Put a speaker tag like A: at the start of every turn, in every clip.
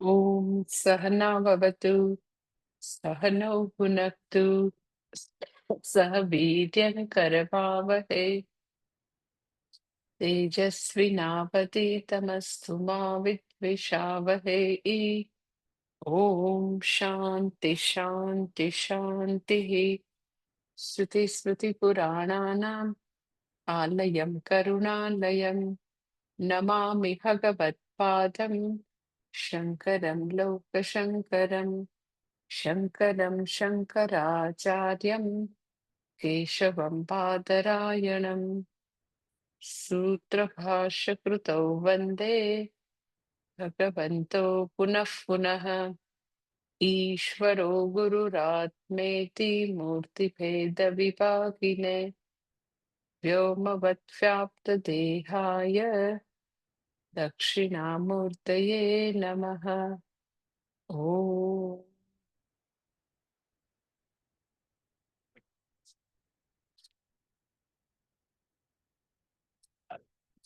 A: ॐ सहना भवतु सहनौ भुनक्तु सह वीर्यङ्करवावहै तेजस्विनापतितमस्तु मा विद्विषावहै। ॐ शान्ति शान्ति शान्तिः। श्रुतिस्मृतिपुराणानाम् आलयं करुणालयं नमामि भगवत्पादं शङ्करं लोकशङ्करम् शङ्करं शङ्कराचार्यं केशवं बादरायणं सूत्रभाष्यकृतौ वन्दे भगवन्तौ पुनः पुनः। ईश्वरो गुरुरात्मेति मूर्तिभेदविभागिने व्योमवद्व्याप्तदेहाय दक्षिणामूर्तये नमः। ॐ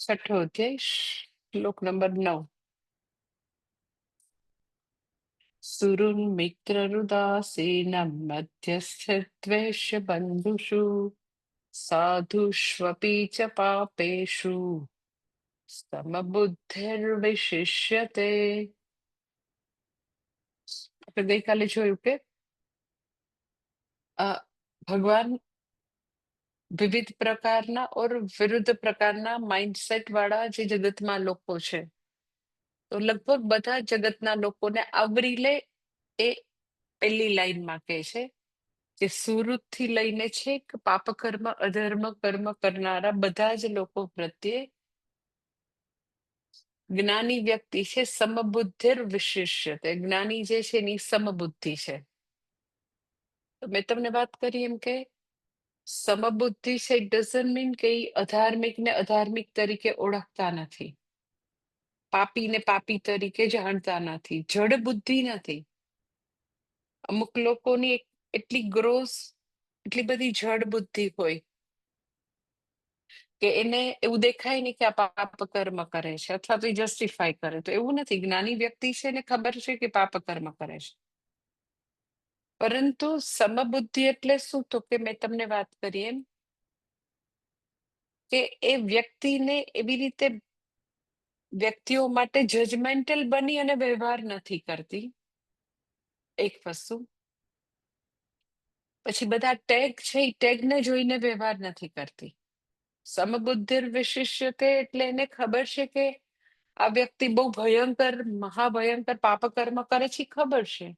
A: छठो अध्याय श्लोक नंबर 9। सुहृन्मित्ररुदासीनं मध्यस्थद्वेष्य बन्धुषु साधुष्वपि च पापेषु समबुद्धिर्विशिष्यते। આપણે ગઈકાલે જોયું કે ભગવાન વિવિધ પ્રકારના ઓર વિરુદ્ધ પ્રકારના માઇન્ડસેટ વાળા જે જગતમાં લોકો છે, તો લગભગ બધા જગતના લોકોને આવરી લે એ પહેલી લાઈનમાં કહે છે કે સુરતથી લઈને છેક પાપ કર્મ અધર્મ કર્મ કરનારા બધા જ લોકો પ્રત્યે જ્ઞાની વ્યક્તિ છે સમબુદ્ધિર વિશિષ્ય. જ્ઞાની જે છે એની સમબુદ્ધિ છે. તો મેં તમને વાત કરી એમ કે સમબુદ્ધિ છે ઇટ ડઝન્ટ મીન કે અધાર્મિક ને અધાર્મિક તરીકે ઓળખતા નથી, પાપી ને પાપી તરીકે જાણતા નથી, જડ બુદ્ધિ નથી. અમુક લોકોની એટલી ગ્રોસ એટલી બધી જડ બુદ્ધિ હોય કે એને એવું દેખાય નહીં કે આ પાપ કર્મ કરે છે અથવા તો જસ્ટિફાય કરે. તો એવું નથી, જ્ઞાની વ્યક્તિ છે ને ખબર છે કે પાપ કર્મ કરે છે. પરંતુ સમબુદ્ધિ એટલે શું? તો કે મેં તમને વાત કરી એમ કે એ વ્યક્તિને એવી રીતે વ્યક્તિઓ માટે જજમેન્ટલ બની અને વ્યવહાર નથી કરતી, એક વસ્તુ. પછી બધા ટેગ છે એ ટેગને જોઈને વ્યવહાર નથી કરતી. સમબુદ્ધિ વિશિષ્યતે એટલે એને ખબર છે કે આ વ્યક્તિ બહુ ભયંકર મહાભયંકર પાપ કર્મ કરે છે, ખબર છે.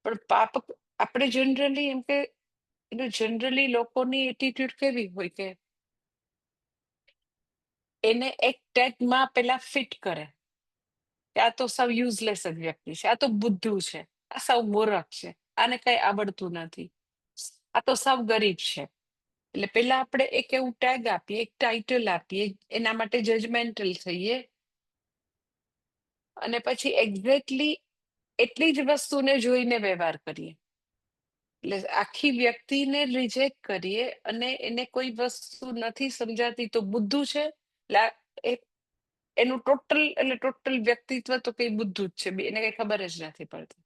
A: પણ પાપ આપણે જનરલી એમ કે જનરલી લોકોની એટીટ્યુડ કેવી હોય કે એને એક ટેગમાં પેલા ફિટ કરે કે આ તો સાવ યુઝલેસ જ વ્યક્તિ છે, આ તો બુદ્ધુ છે, આ સાવ મૂર્ખ છે, આને કઈ આવડતું નથી, આ તો સાવ ગરીબ છે. એટલે પેલા આપણે એક એવું ટેગ આપીએ, એક ટાઇટલ આપીએ, એના માટે જજમેન્ટલ થઈએ અને પછી એક્ઝેક્ટલી એટલી જ વસ્તુને જોઈને વ્યવહાર કરીએ. એટલે આખી વ્યક્તિને રિજેક્ટ કરીએ અને એને કોઈ વસ્તુ નથી સમજાતી તો બુદ્ધુ છે, એનું ટોટલ વ્યક્તિત્વ તો કઈ બુદ્ધુ જ છે, એને કઈ ખબર જ નથી પડતી.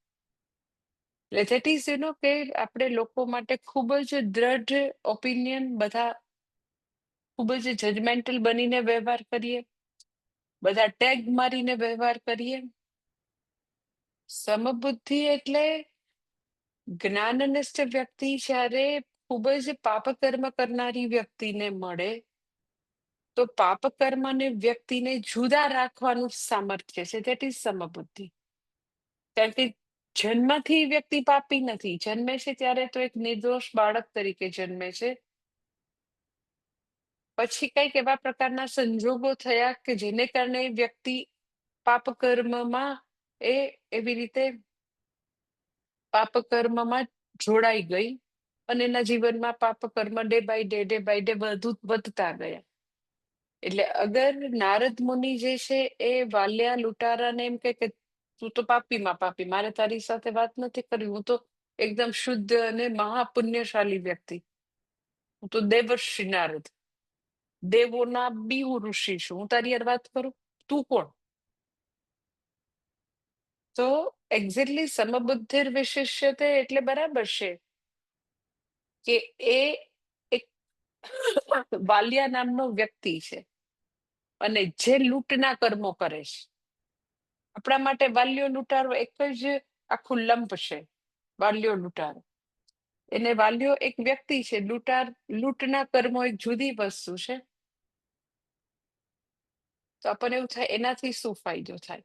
A: એટલે ધેટ ઇઝ કે આપણે લોકો માટે ખૂબ જ દ્રઢ ઓપિનિયન, બધા ખૂબ જ જજમેન્ટલ બનીને વ્યવહાર કરીએ, બધા ટેગ મારીને વ્યવહાર કરીએ. સમબુદ્ધિ એટલે જ્ઞાનનિષ્ઠ વ્યક્તિ જ્યારે ખૂબ જ પાપ કર્મ કરનારી વ્યક્તિને મળે તો પાપ કર્મ અને વ્યક્તિને જુદા રાખવાનું સામર્થ્ય છે, ધેટ ઇઝ સમબુદ્ધિ. કારણ કે જન્મથી વ્યક્તિ પાપી નથી, જન્મે છે ત્યારે તો એક નિર્દોષ બાળક તરીકે જન્મે છે. પછી કઈક એવા પ્રકારના સંજોગો થયા કે જેને કારણે વ્યક્તિ પાપ કર્મમાં એવી રીતે પાપ કર્મમાં જોડાઈ ગઈ અને એના જીવનમાં પાપ કર્મ ડે બાય ડે વધતા ગયા. એટલે અગર નારદ મુનિ જે છે એ વાલ્યા લૂંટારાને એમ કે તું તો પાપીમાં પાપી, મારે તારી સાથે વાત નથી કરવી, હું તો એકદમ શુદ્ધ અને મહાપુણ્યશાળી વ્યક્તિ, હું તો દેવર્ષિ નારદ, દેવોના બી હું ઋષિ છું, હું તારી યાર વાત કરું, તું કોણ? તો એક્ઝેક્ટલી સમબુદ્ધિર વિશિષ્યતે એટલે બરાબર છે કે એ એક વાલિયા નામનો વ્યક્તિ છે અને જે લૂંટના કર્મો કરે છે. આપણા માટે વાલિયો લૂંટારો એક જ આખું લંપ છે. વાલિયો લૂંટારો એને વાલિયો એક વ્યક્તિ છે, લૂંટના કર્મો એક જુદી વસ્તુ છે. તો આપણને એવું થાય એનાથી શું ફાયદો થાય?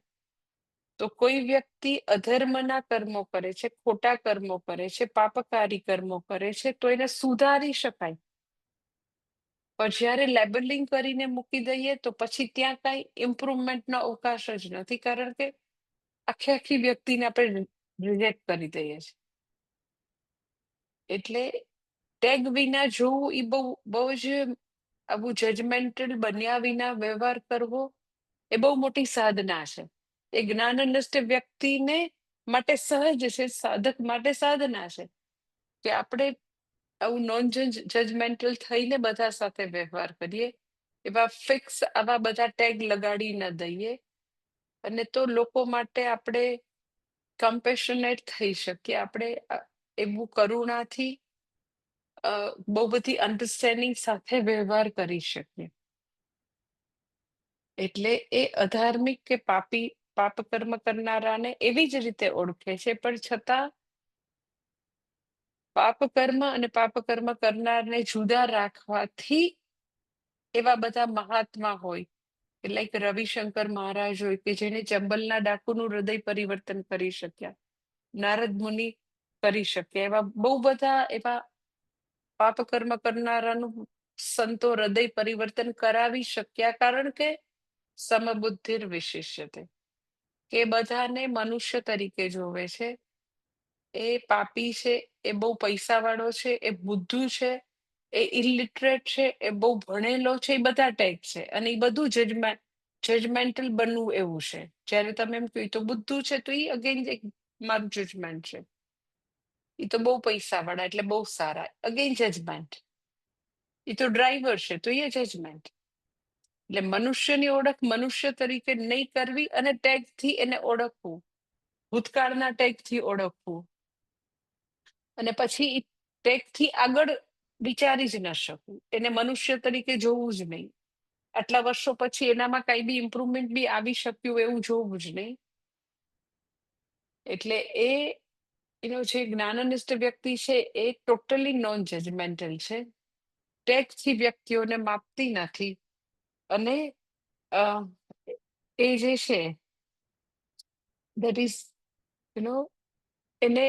A: તો કોઈ વ્યક્તિ અધર્મના કર્મો કરે છે, ખોટા કર્મો કરે છે, પાપકારી કર્મો કરે છે, તો એને સુધારી શકાય. પણ જ્યારે લેબલિંગ કરીને મૂકી દઈએ તો પછી ત્યાં કઈ ઇમ્પ્રુવમેન્ટનો અવકાશ જ નથી, કારણ કે આખી વ્યક્તિને આપણે રિજેક્ટ કરી દઈએ છીએ. એટલે ટેગ વિના જોવું એ બહુ જ આવું જજમેન્ટલ બન્યા વિના વ્યવહાર કરવો એ બહુ મોટી સાધના છે. એ જ્ઞાનનિષ્ઠ વ્યક્તિને માટે સહજ છે, સાધક માટે સાધના છે કે આપણે આવું નોન જજમેન્ટલ થઈને બધા સાથે વ્યવહાર કરીએ, એવા ફિક્સ આવા બધા ટેગ લગાડી ન દઈએ, અને તો લોકો માટે આપણે કમ્પેશનેટ થઈ શકીએ. આપણે એવું કરુણાથી બહુ બધી અન્ડરસ્ટેન્ડિંગ સાથે વ્યવહાર કરી શકીએ. એટલે એ અધાર્મિક કે પાપ કર્મ કરનારાને એવી જ રીતે ઓળખે છે, પણ છતાં પાપ કર્મ અને પાપ કર્મ કરનારને જુદા રાખવાથી એવા બધા મહાત્મા હોય, લાઈક રવિશંકર મહારાજ હોય કે જેને ચંબલના ડાકુનું હૃદય પરિવર્તન કરી શક્યા, નારદ મુનિ કરી શક્યા, એવા બહુ બધા એવા પાપ કર્મ કરનારાનું સંતો હૃદય પરિવર્તન કરાવી શક્યા, કારણ કે સમબુદ્ધિર વિશિષ્યતે, કે બધાને મનુષ્ય તરીકે જોવે છે. એ પાપી છે, એ બહુ પૈસા વાળો છે, એ બુદ્ધુ છે, એ ઇલિટરેટ છે, એ બહુ ભણેલો છે, એ બધા ટેગ છે. અને એ બધું જજમેન્ટલ બનવું એવું છે. જ્યારે તમે એમ કહ્યું તો બુદ્ધુ છે, તો એ અગેન એક મારું જજમેન્ટ છે. એ તો બહુ પૈસા વાળા એટલે બહુ સારા, અગેન જજમેન્ટ. એ તો ડ્રાઈવર છે, તો એ જજમેન્ટ. એટલે મનુષ્યની ઓળખ મનુષ્ય તરીકે નહીં કરવી અને ટેગથી એને ઓળખવું, ભૂતકાળના ટેગથી ઓળખવું, અને પછી ટેગથી આગળ વિચારી જ ન શકવું. એને મનુષ્ય તરીકે જોવું જ નહીં. આટલા વર્ષો પછી એનામાં કઈ બી ઇમ્પ્રુવમેન્ટ બી આવી શક્યું એવું જોવું જ નહીં. એટલે એનો જે જ્ઞાનનિષ્ઠ વ્યક્તિ છે એ ટોટલી નોન જજમેન્ટલ છે, ટેગથી વ્યક્તિઓને માપતી નથી, અને એ જે છે દેટ ઇઝ એને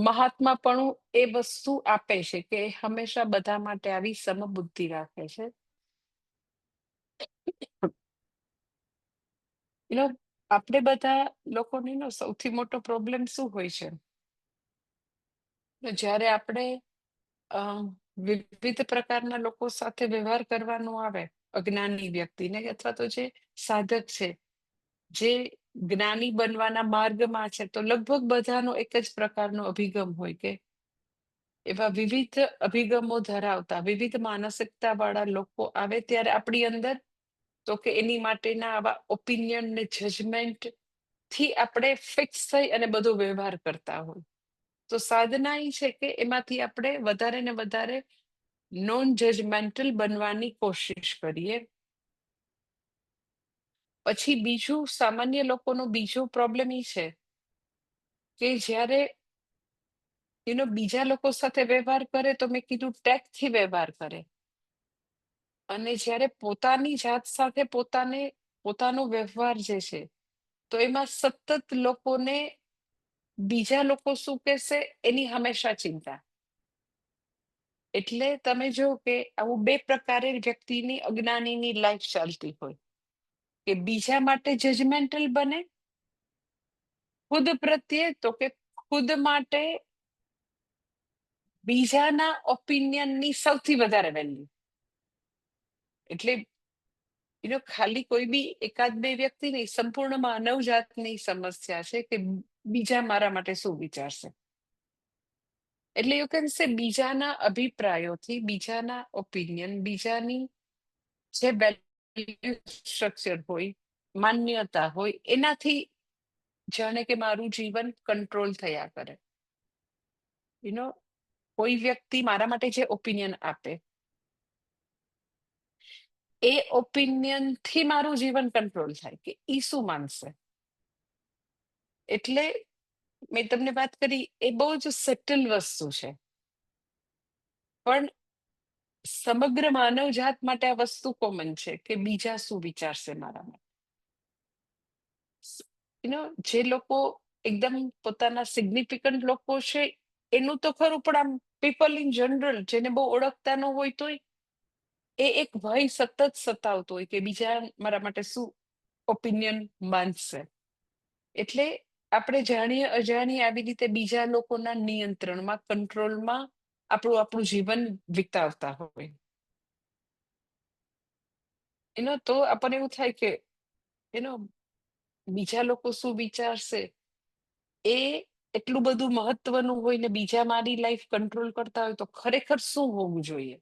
A: મહાત્માપણું એ વસ્તુ આપે છે કે હંમેશા બધા માટે આવી સમબુદ્ધિ રાખે છે. આપણે બધા લોકોનો સૌથી મોટો પ્રોબ્લેમ શું હોય છે? જ્યારે આપણે વિવિધ પ્રકારના લોકો સાથે વ્યવહાર કરવાનું આવે, અજ્ઞાની વ્યક્તિને અથવા તો જે સાધક છે, જે જ્ઞાની બનવાના માર્ગમાં છે, તો લગભગ બધાનો એક જ પ્રકારનો અભિગમ હોય કે એવા વિવિધ અભિગમો ધરાવતા વિવિધ માનસિકતા વાળા લોકો આવે ત્યારે આપણી અંદર તો કે એની માટેના આવા ઓપિનિયન ને જજમેન્ટ થી આપણે ફિક્સ થઈ અને બધો વ્યવહાર કરતા હોય. તો સાધના એ છે કે એમાંથી આપણે વધારે ને વધારે નોન જજમેન્ટલ બનવાની કોશિશ કરીએ. પછી બીજું સામાન્ય લોકોનો બીજો પ્રોબ્લેમ એ છે કે જ્યારે બીજા લોકો સાથે વ્યવહાર કરે તો મેં કીધું ટેક્ટથી વ્યવહાર કરે, અને જ્યારે પોતાની જાત સાથે પોતાનો વ્યવહાર જે છે તો એમાં સતત લોકોને બીજા લોકો શું કહેશે એની હંમેશા ચિંતા. એટલે તમે જો કે આવું બે પ્રકારે વ્યક્તિની અજ્ઞાનીની લાઈફ ચાલતી હોય, કે બીજા માટે જજમેન્ટલ બને, ખુદ પ્રત્યે તો કે ખુદ માટે બીજાના ઓપિનિયનની સૌથી વધારે વેલ્યુ. એટલે ખાલી કોઈ બી એકાદ બે વ્યક્તિ નહીં, સંપૂર્ણ માનવ જાતની સમસ્યા છે કે બીજા મારા માટે શું વિચારશે. એટલે યુ કેન સે બીજાના અભિપ્રાયોથી, બીજાના ઓપિનિયન, બીજાની જે વેલ્યુ સ્ટ્રક્ચર હોય, માન્યતા હોય, એનાથી જાણે કે મારું જીવન કંટ્રોલ થયા કરે. કોઈ વ્યક્તિ મારા માટે જે ઓપિનિયન આપે, એ ઓપિનિયન થી મારું જીવન કંટ્રોલ થાય કે ઈ શું માનશે. એટલે મેં તમને વાત કરી, એ બહુ જ સટલ વસ્તુ છે, પણ સમગ્ર માનવજાત માટે આ વસ્તુ કોમન છે કે બીજા શું વિચારશે મારા માટે. જે લોકો એકદમ પોતાના સિગ્નિફિકન્ટ લોકો છે એનું તો ખરું, પણ આમ પીપલ ઇન જનરલ જેને બહુ ઓળખતા ન હોય તોય એ એક ભય સતત સતાવતો હોય કે બીજા મારા માટે શું ઓપિનિયન માનશે. એટલે આપણે જાણીએ અજાણીએ આવી રીતે બીજા લોકોના નિયંત્રણમાં, કંટ્રોલમાં આપણું જીવન વિતાવતા હોય. તો આપણને એવું થાય કે એનો બીજા લોકો શું વિચારશે એ એટલું બધું મહત્વનું હોય ને બીજા મારી લાઈફ કંટ્રોલ કરતા હોય તો ખરેખર શું હોવું જોઈએ.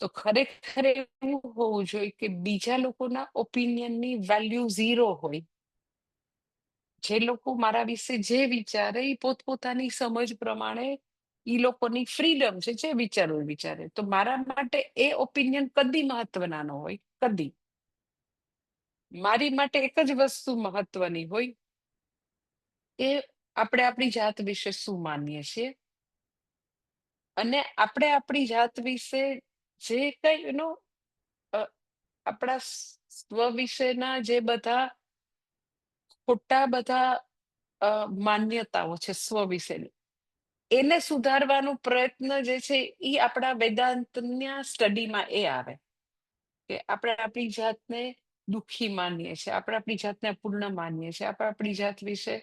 A: તો ખરેખર એવું હોવું જોઈએ કે બીજા લોકોના ઓપિનિયનની વેલ્યુ 0 હોય. જે લોકો મારા વિશે જે વિચારે એ પોતપોતાની સમજ પ્રમાણે ઈ લોકોની ફ્રીડમ છે, જે વિચારવું વિચારે. તો મારા માટે એ ઓપિનિયન કદી મહત્વના ન હોય, કદી. મારી માટે એક જ વસ્તુ મહત્વની હોય કે આપણે આપણી જાત વિશે શું માનીએ છીએ, અને આપણે આપણી જાત વિશે જે કઈ આપણા સ્વ વિશેના જે બધા ખોટા બધા માન્યતાઓ છે સ્વ વિશેની, એને સુધારવાનો પ્રયત્ન જે છે એ આપણા વેદાંતના સ્ટડીમાં એ આવે કે આપણે આપણી જાતને દુઃખી માનીએ છીએ, આપણે આપણી જાતને અપૂર્ણ માનીએ છીએ, આપણે આપણી જાત વિશે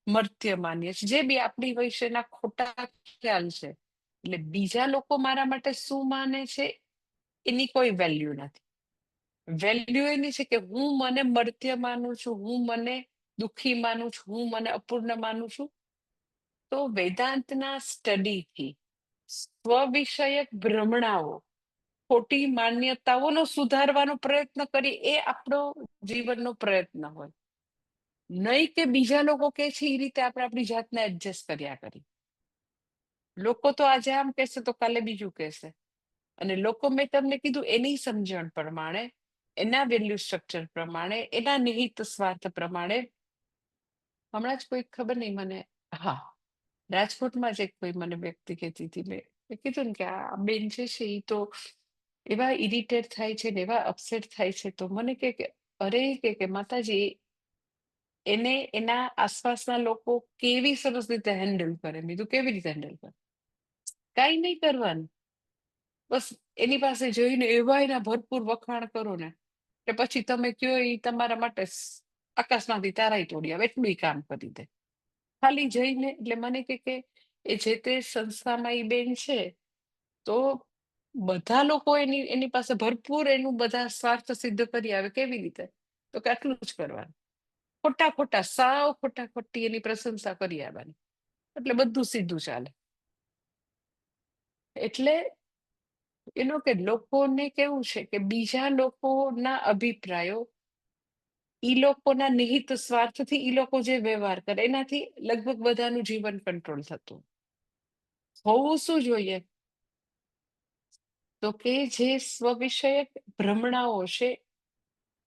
A: મર્ત્ય માનીએ છીએ, જે બી આપણી વિશેના ખોટા ખ્યાલ છે. એટલે બીજા લોકો મારા માટે શું માને છે એની કોઈ વેલ્યુ નથી. વેલ્યુ એની છે કે હું મને મર્ત્ય માનું છું, હું મને દુઃખી માનું છું, હું મને અપૂર્ણ માનું છું. તો વેદાંતના સ્ટડીથી સ્વ વિષયક ભ્રમણાઓ, ખોટી માન્યતાઓનો સુધારવાનો પ્રયત્ન કરી, એ આપણો જીવનનો પ્રયત્ન હોય. નહીં કે બીજા લોકો કે છે એ રીતે આપણે આપણી જાતને એડજસ્ટ કર્યા કરી. લોકો તો આજે આમ કહેશે તો કાલે બીજું કહેશે, અને લોકો મેં તમને કીધું એની સમજણ પ્રમાણે, એના વેલ્યુ સ્ટ્રક્ચર પ્રમાણે, એના નિહિત સ્વાર્થ પ્રમાણે. હમણાં જ કોઈ ખબર નહીં મને, હા, રાજકોટમાં જ એક કોઈ મને વ્યક્તિ કહેતી હતી, મેં કીધું ને કે આ બેન છે એ તો એવા ઇરિટેટ થાય છે ને એવા અપસેટ થાય છે, તો મને કે અરે કે માતાજી એને એના આસપાસના લોકો કેવી સરસ રીતે હેન્ડલ કરે. બીજું કેવી રીતે હેન્ડલ કરે? કઈ નહીં કરવાનું, બસ એની પાસે જોઈને એવા એના ભરપૂર વખાણ કરો ને કે પછી તમે કયો એ તમારા માટે આકાશમાંથી તારાય તોડી આવે એટલું કામ કરી દે. ખાલી જઈને એટલે મને કે એ જે તે સંસ્થામાં એ બેન છે તો બધા લોકો એની પાસે ભરપૂર એનું બધા સ્વાર્થ સિદ્ધ કરી આવે. કેવી રીતે? તો કે આટલું જ કરવાનું, ખોટા ખોટા સાવ ખોટા ખોટી એની પ્રશંસા કરી આવવાની, એટલે બધું સીધું ચાલે. એટલે કે લોકોને કેવું છે કે બીજા લોકોના અભિપ્રાયો, ઈ લોકોના નિહિત સ્વાર્થથી ઈ લોકો જે વ્યવહાર કરે એનાથી લગભગ બધાનું જીવન કંટ્રોલ થતું. હોવું શું જોઈએ? તો કે જે સ્વવિષયક ભ્રમણાઓ છે,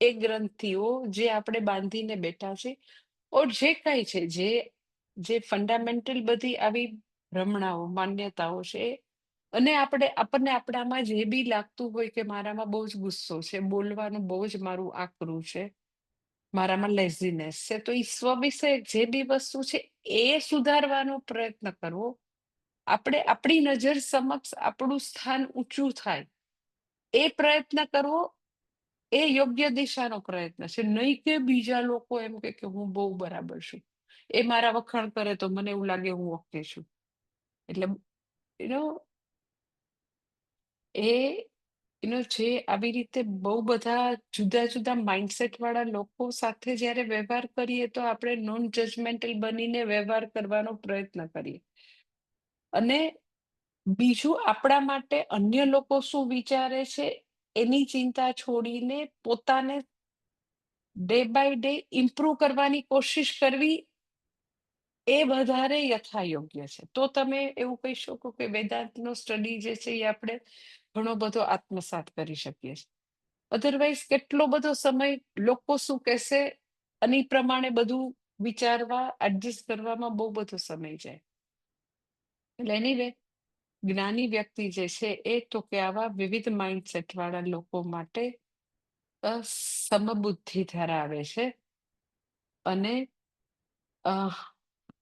A: એ ગ્રંથિઓ જે આપણે બાંધીને બેઠા છે, ઓર જે કઈ છે, જે ફંડામેન્ટલ બધી આવી ભ્રમણાઓ, માન્યતાઓ છે, અને આપણને આપણામાં જે બી લાગતું હોય કે મારામાં બહુ જ ગુસ્સો છે, બોલવાનું બહુ જ મારું આકરું છે, મારામાં લેઝીનેસ છે, તો એ સ્વ વિષયક જે બી વસ્તુ છે એ સુધારવાનો પ્રયત્ન કરવો. આપણે આપણી નજર સમક્ષ આપણું સ્થાન ઊંચું થાય એ પ્રયત્ન કરવો, એ યોગ્ય દિશાનો પ્રયત્ન છે. નહીં કે બીજા લોકો એમ કે હું બહુ બરાબર છું, એ મારા વખાણ કરે તો મને એવું લાગે હું ઓકે છું. એટલે એ જે આવી રીતે બહુ બધા જુદા જુદા માઇન્ડસેટ વાળા લોકો સાથે જ્યારે વ્યવહાર કરીએ તો આપણે નોન જજમેન્ટલ બનીને વ્યવહાર કરવાનો પ્રયત્ન કરીએ. અને બીજું, આપણા માટે અન્ય લોકો શું વિચારે છે એની ચિંતા છોડીને પોતાને ડે બાય ડે ઇમ્પ્રુવ કરવાની કોશિશ કરવી એ વધારે યથાયોગ્ય છે. તો તમે એવું કહી શકો કે વેદાંતનો સ્ટડી જે છે એ આપણે ઘણો બધો આત્મસાત કરી શકીએ છીએ. અધરવાઇઝ કેટલો બધો સમય લોકો શું કહેશે અને ઈ પ્રમાણે બધું વિચારવા, એડજસ્ટ કરવામાં બહુ બધો સમય જાય. એટલે એનીવે જ્ઞાની વ્યક્તિ જે છે એ તો કે આવા વિવિધ માઇન્ડસેટ વાળા લોકો માટે સમબુદ્ધિ ધરાવે છે અને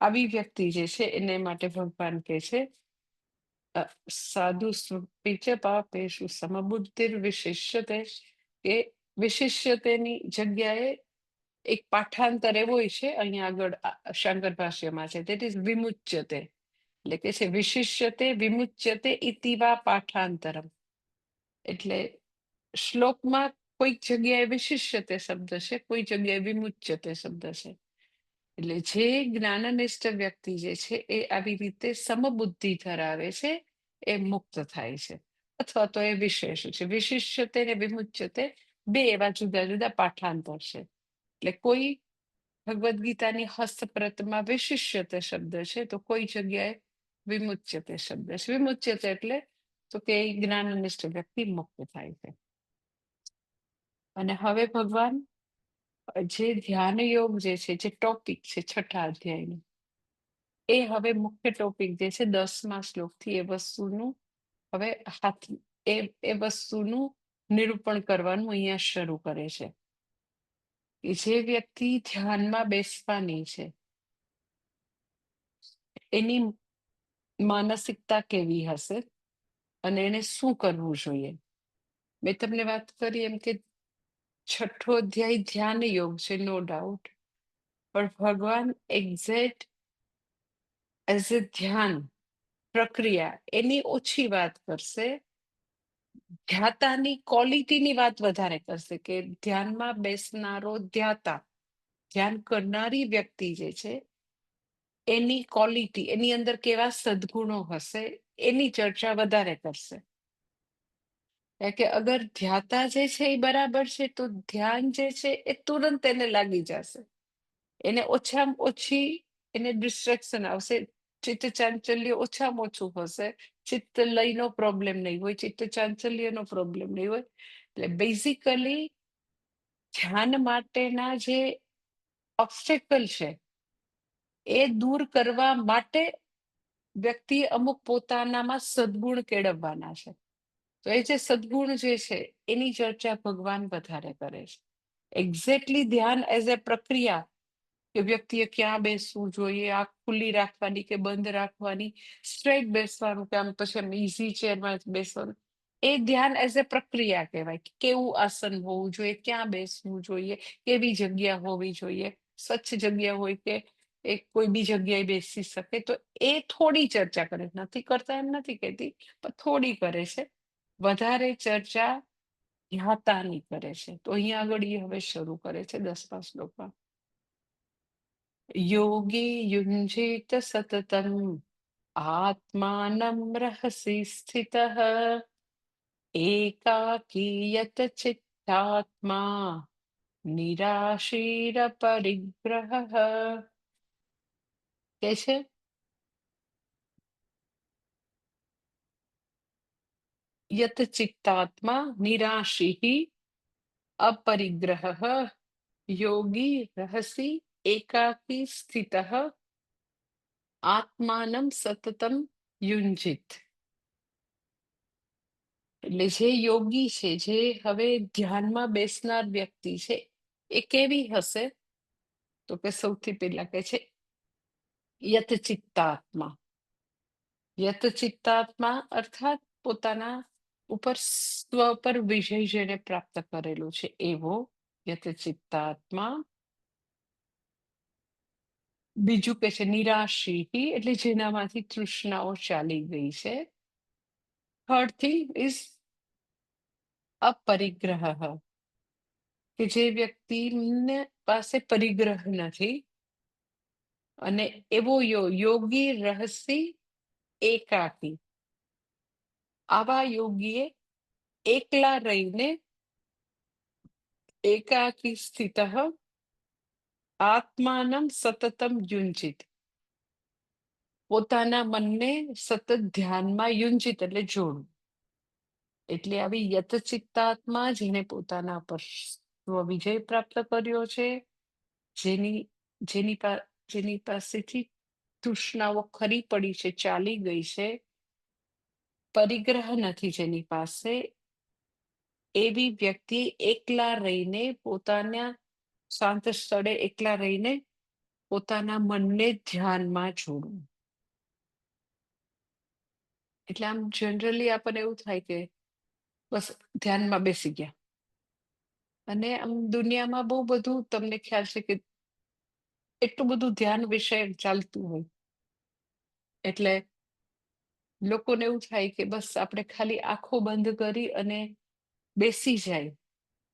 A: આવી વ્યક્તિ જે છે એને માટે ભગવાન કહે છે સાધુ સ્વપીચ પાપેષુ સમબુદ્ધિર વિશિષ્યતે, કે વિશિષ્યતેની જગ્યાએ એક પાઠાંતર એવો છે અહીંયા આગળ શંકર ભાષ્યમાં છે, દેટ ઇઝ વિમુચ્યતે, એટલે કે છે વિશિષ્યતે વિમુચ્યતે ઇતિવા પાઠાંતરમ. એટલે શ્લોકમાં કોઈક જગ્યાએ વિશિષ્યતે શબ્દ છે, કોઈ જગ્યાએ વિમુચ્યતે શબ્દ છે. એટલે જે જ્ઞાનનિષ્ઠ વ્યક્તિ જે છે એ આવી રીતે સમબુદ્ધિ ધરાવે છે એ મુક્ત થાય છે, અથવા તો એ વિશેષ છે. વિશિષ્યતે ને વિમુચ્યતે બે એવા જુદા જુદા પાઠાંતર છે. એટલે કોઈ ભગવદ્ ગીતાની હસ્તપ્રતમાં વિશિષ્યતે શબ્દ છે તો કોઈ જગ્યાએ વિમુચ્યતે શબ્દ છે. વિમુચ્યતે એટલે તો કે જ્ઞાનનિષ્ઠ વ્યક્તિ મુક્ત થાય છે. અને હવે ભગવાન જે ધ્યાન યોગ જે છે, જે ટોપિક છે 6થા અધ્યાયનું, એ હવે મુખ્ય ટોપિક જે છે 10મા શ્લોકથી એ વસ્તુનું હવે હાથ એ વસ્તુનું નિરૂપણ કરવાનું અહીંયા શરૂ કરે છે. કે જે વ્યક્તિ ધ્યાનમાં બેસવાની છે એની માનસિકતા કેવી હશે અને એને શું કરવું જોઈએ. મેં તમને વાત કરી એમ કે 6થો અધ્યાય ધ્યાન યોગ છે, નો ડાઉટ, પણ ભગવાન એક્ઝેક્ટ એઝ એ ધ્યાન પ્રક્રિયા એની ઓછી વાત કરશે, ધ્યાતાની ક્વોલિટીની વાત વધારે કરશે, કે ધ્યાનમાં બેસનારો ધ્યાતા, ધ્યાન કરનારી વ્યક્તિ જે છે એની ક્વોલિટી, એની અંદર કેવા સદગુણો હશે એની ચર્ચા વધારે કરશે. કે અગર ધ્યાતા જે છે એ બરાબર છે તો ધ્યાન જે છે એ તુરંત એને લાગી જશે. એને ઓછામાં ઓછી એને ડિસ્ટ્રેક્શન આવશે, ચિત્ત ચાંચલ્ય ઓછામાં ઓછું હશે, ચિત્ત લયનો પ્રોબ્લેમ નહીં હોય, ચિત્ત ચાંચલ્યનો પ્રોબ્લેમ નહીં હોય. એટલે બેઝિકલી ધ્યાન માટેના જે ઓબ્સ્ટેકલ છે એ દૂર કરવા માટે વ્યક્તિ અમુક પોતાનામાં સદગુણ કેળવવાના છે. તો એ જે સદગુણ જે છે એની ચર્ચા ભગવાન વધારે કરે છે. એક્ઝેક્ટલી ધ્યાન એઝ એ પ્રક્રિયા, કે વ્યક્તિએ ક્યાં બેસવું જોઈએ, આંખ ખુલ્લી રાખવાની કે બંધ રાખવાની, સ્ટ્રેટ બેસવાનું કે આમ પછી આમ ઇઝી ચેરમાં બેસવાનું, એ ધ્યાન એઝ એ પ્રક્રિયા કહેવાય. કે કેવું આસન હોવું જોઈએ, ક્યાં બેસવું જોઈએ, કેવી જગ્યા હોવી જોઈએ, સ્વચ્છ જગ્યા હોય કે એ કોઈ બી જગ્યાએ બેસી શકે. તો એ થોડી ચર્ચા કરે, નથી કરતા એમ નથી કહેતી, પણ થોડી કરે છે. વધારે ચર્ચા ધ્યાતાની કરે છે. તો અહીંયા આગળ એ હવે શરૂ કરે છે 10મા શ્લોકમાં. યોગી યુંજીત સતતમ આત્માનમ રહસી સ્થિતઃ એકાકીયત ચિત્તાત્મા નિરાશીર પરિગ્રહ. કે છે યત ચિત્તાત્મા નિરાશી અપરિગ્રહ યોગી રહસી એકાકી સ્થિતઃ આત્માનમ સતતમ યુંજિત. એટલે જે યોગી છે, જે હવે ધ્યાનમાં બેસનાર વ્યક્તિ છે, એ કેવી હશે? તો કે સૌથી પહેલા કે છે યત ચિત્તાત્મા. યત ચિત્તાત્મા અર્થાત પોતાના ઉપર સ્વ પર વિજય જેને પ્રાપ્ત કરેલું છે એવો યત ચિત્તાત્મા. બીજું કે છે નિરાશી, એટલે જેનામાંથી તૃષ્ણાઓ ચાલી ગઈ છે. થર્ડ થિંગ ઇઝ અપરિગ્રહ, કે જે વ્યક્તિને પાસે પરિગ્રહ નથી. અને એવો યોગી રહસી એકાકી, આવા યોગીએ એકલા રહીને એકાકી સ્થિતઃ આત્માનં સતતમ યુંજીત. પોતાના મનને સતત ધ્યાનમાં યુંજીત એટલે જોડવું. એટલે આવી યતચિત્તાત્મા જેને પોતાના પર સ્વવિજય પ્રાપ્ત કર્યો છે, જેની જેની જેની પાસેથી તૃષ્ણાઓ ખરી પડી છે, ચાલી ગઈ છે, પરિગ્રહ નથી જેની પાસે, એવી વ્યક્તિ એકલા રહીને પોતાના શાંત સ્થળે એકલા રહીને પોતાના મનને ધ્યાનમાં જોડવું. એટલે આમ જનરલી આપણને એવું થાય કે બસ ધ્યાનમાં બેસી ગયા, અને આમ દુનિયામાં બહુ બધું તમને ખ્યાલ છે કે એટલું બધું ધ્યાન વિશે ચાલતું હોય, એટલે લોકોને એવું થાય કે બસ આપણે ખાલી આંખો બંધ કરી અને બેસી જાય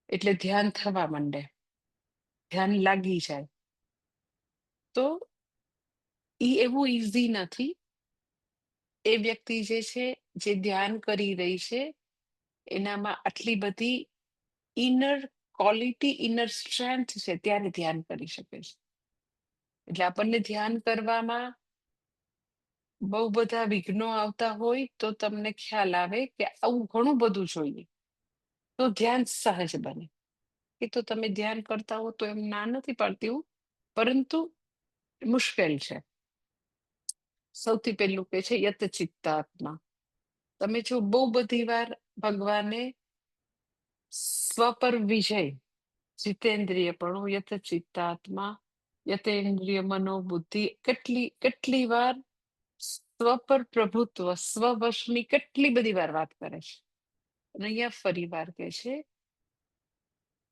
A: એટલે ધ્યાન થવા માંડે, ધ્યાન લાગી જાય. તો એવું ઈઝી નથી. એ વ્યક્તિ જે છે, જે ધ્યાન કરી રહી છે, એનામાં આટલી બધી ઇનર ક્વોલિટી, ઇનર સ્ટ્રેન્થ છે, ત્યારે ધ્યાન કરી શકે છે. એટલે આપણને ધ્યાન કરવામાં બહુ બધા વિઘ્નો આવતા હોય તો તમને ખ્યાલ આવે કે આવું ઘણું બધું જોઈએ તો ધ્યાન સહજ બને. એ તો તમે ધ્યાન કરતા હો તો એમ ના નથી પાડતી હું, પરંતુ મુશ્કેલ છે. સૌથી પહેલું કે છે યતચિત્તાત્મા. તમે જો બહુ બધી વાર ભગવાને સ્વ પર વિજય, જીતેન્દ્રિયપણું, યતચિત્તાત્મા, યતેન્દ્રિય મનોબુદ્ધિ, કેટલી કેટલી વાર સ્વ પર પ્રભુત્વ, સ્વવશની કેટલી બધી વાર વાત કરે છે. અને અહીંયા ફરી વાર કહે છે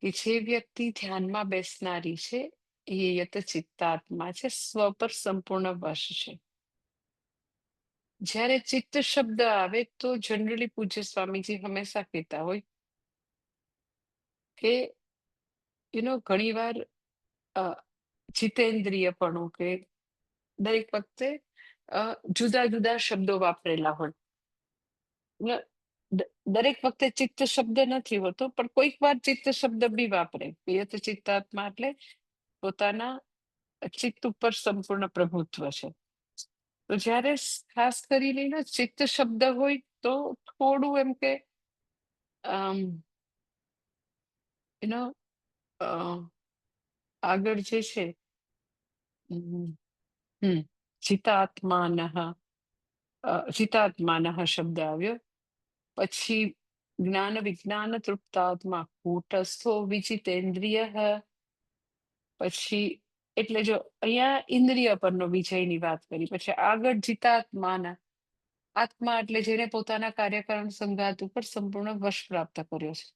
A: કે જે વ્યક્તિ ધ્યાનમાં બેસનારી છે એ યતચિત્તાત્મા છે, સ્વ પર સંપૂર્ણ વશ છે. જ્યારે ચિત્ત શબ્દ આવે તો જનરલી પૂજ્ય સ્વામીજી હંમેશા કહેતા હોય કે ઘણી વાર જીતેન્દ્રિયપણું કે દરેક વખતે જુદા જુદા શબ્દો વાપરેલા હોય. દરેક વખતે ચિત્ત શબ્દ નથી હોતો, પણ કોઈક વાર ચિત્ત શબ્દ બી વાપરે. ચિત્તાત્મા એટલે પોતાના ચિત્ત ઉપર સંપૂર્ણ પ્રભુત્વ છે. તો જ્યારે ખાસ કરીને ચિત્ત શબ્દ હોય તો થોડું એમ કે યુ આગળ જે છે ચિતાત્માનઃ, ચિતાત્માનઃ શબ્દ આવ્યો, પછી જ્ઞાન વિજ્ઞાન તૃપ્તાત્મા કૂટસ્થો વિજિતેન્દ્રિય, પછી એટલે જો અહીંયા ઇન્દ્રિય પરનો વિજયની વાત કરી, પછી આગળ જીતાત્માના, આત્મા એટલે જેને પોતાના કાર્યકારણ સંઘાત ઉપર સંપૂર્ણ વશ પ્રાપ્ત કર્યો છે.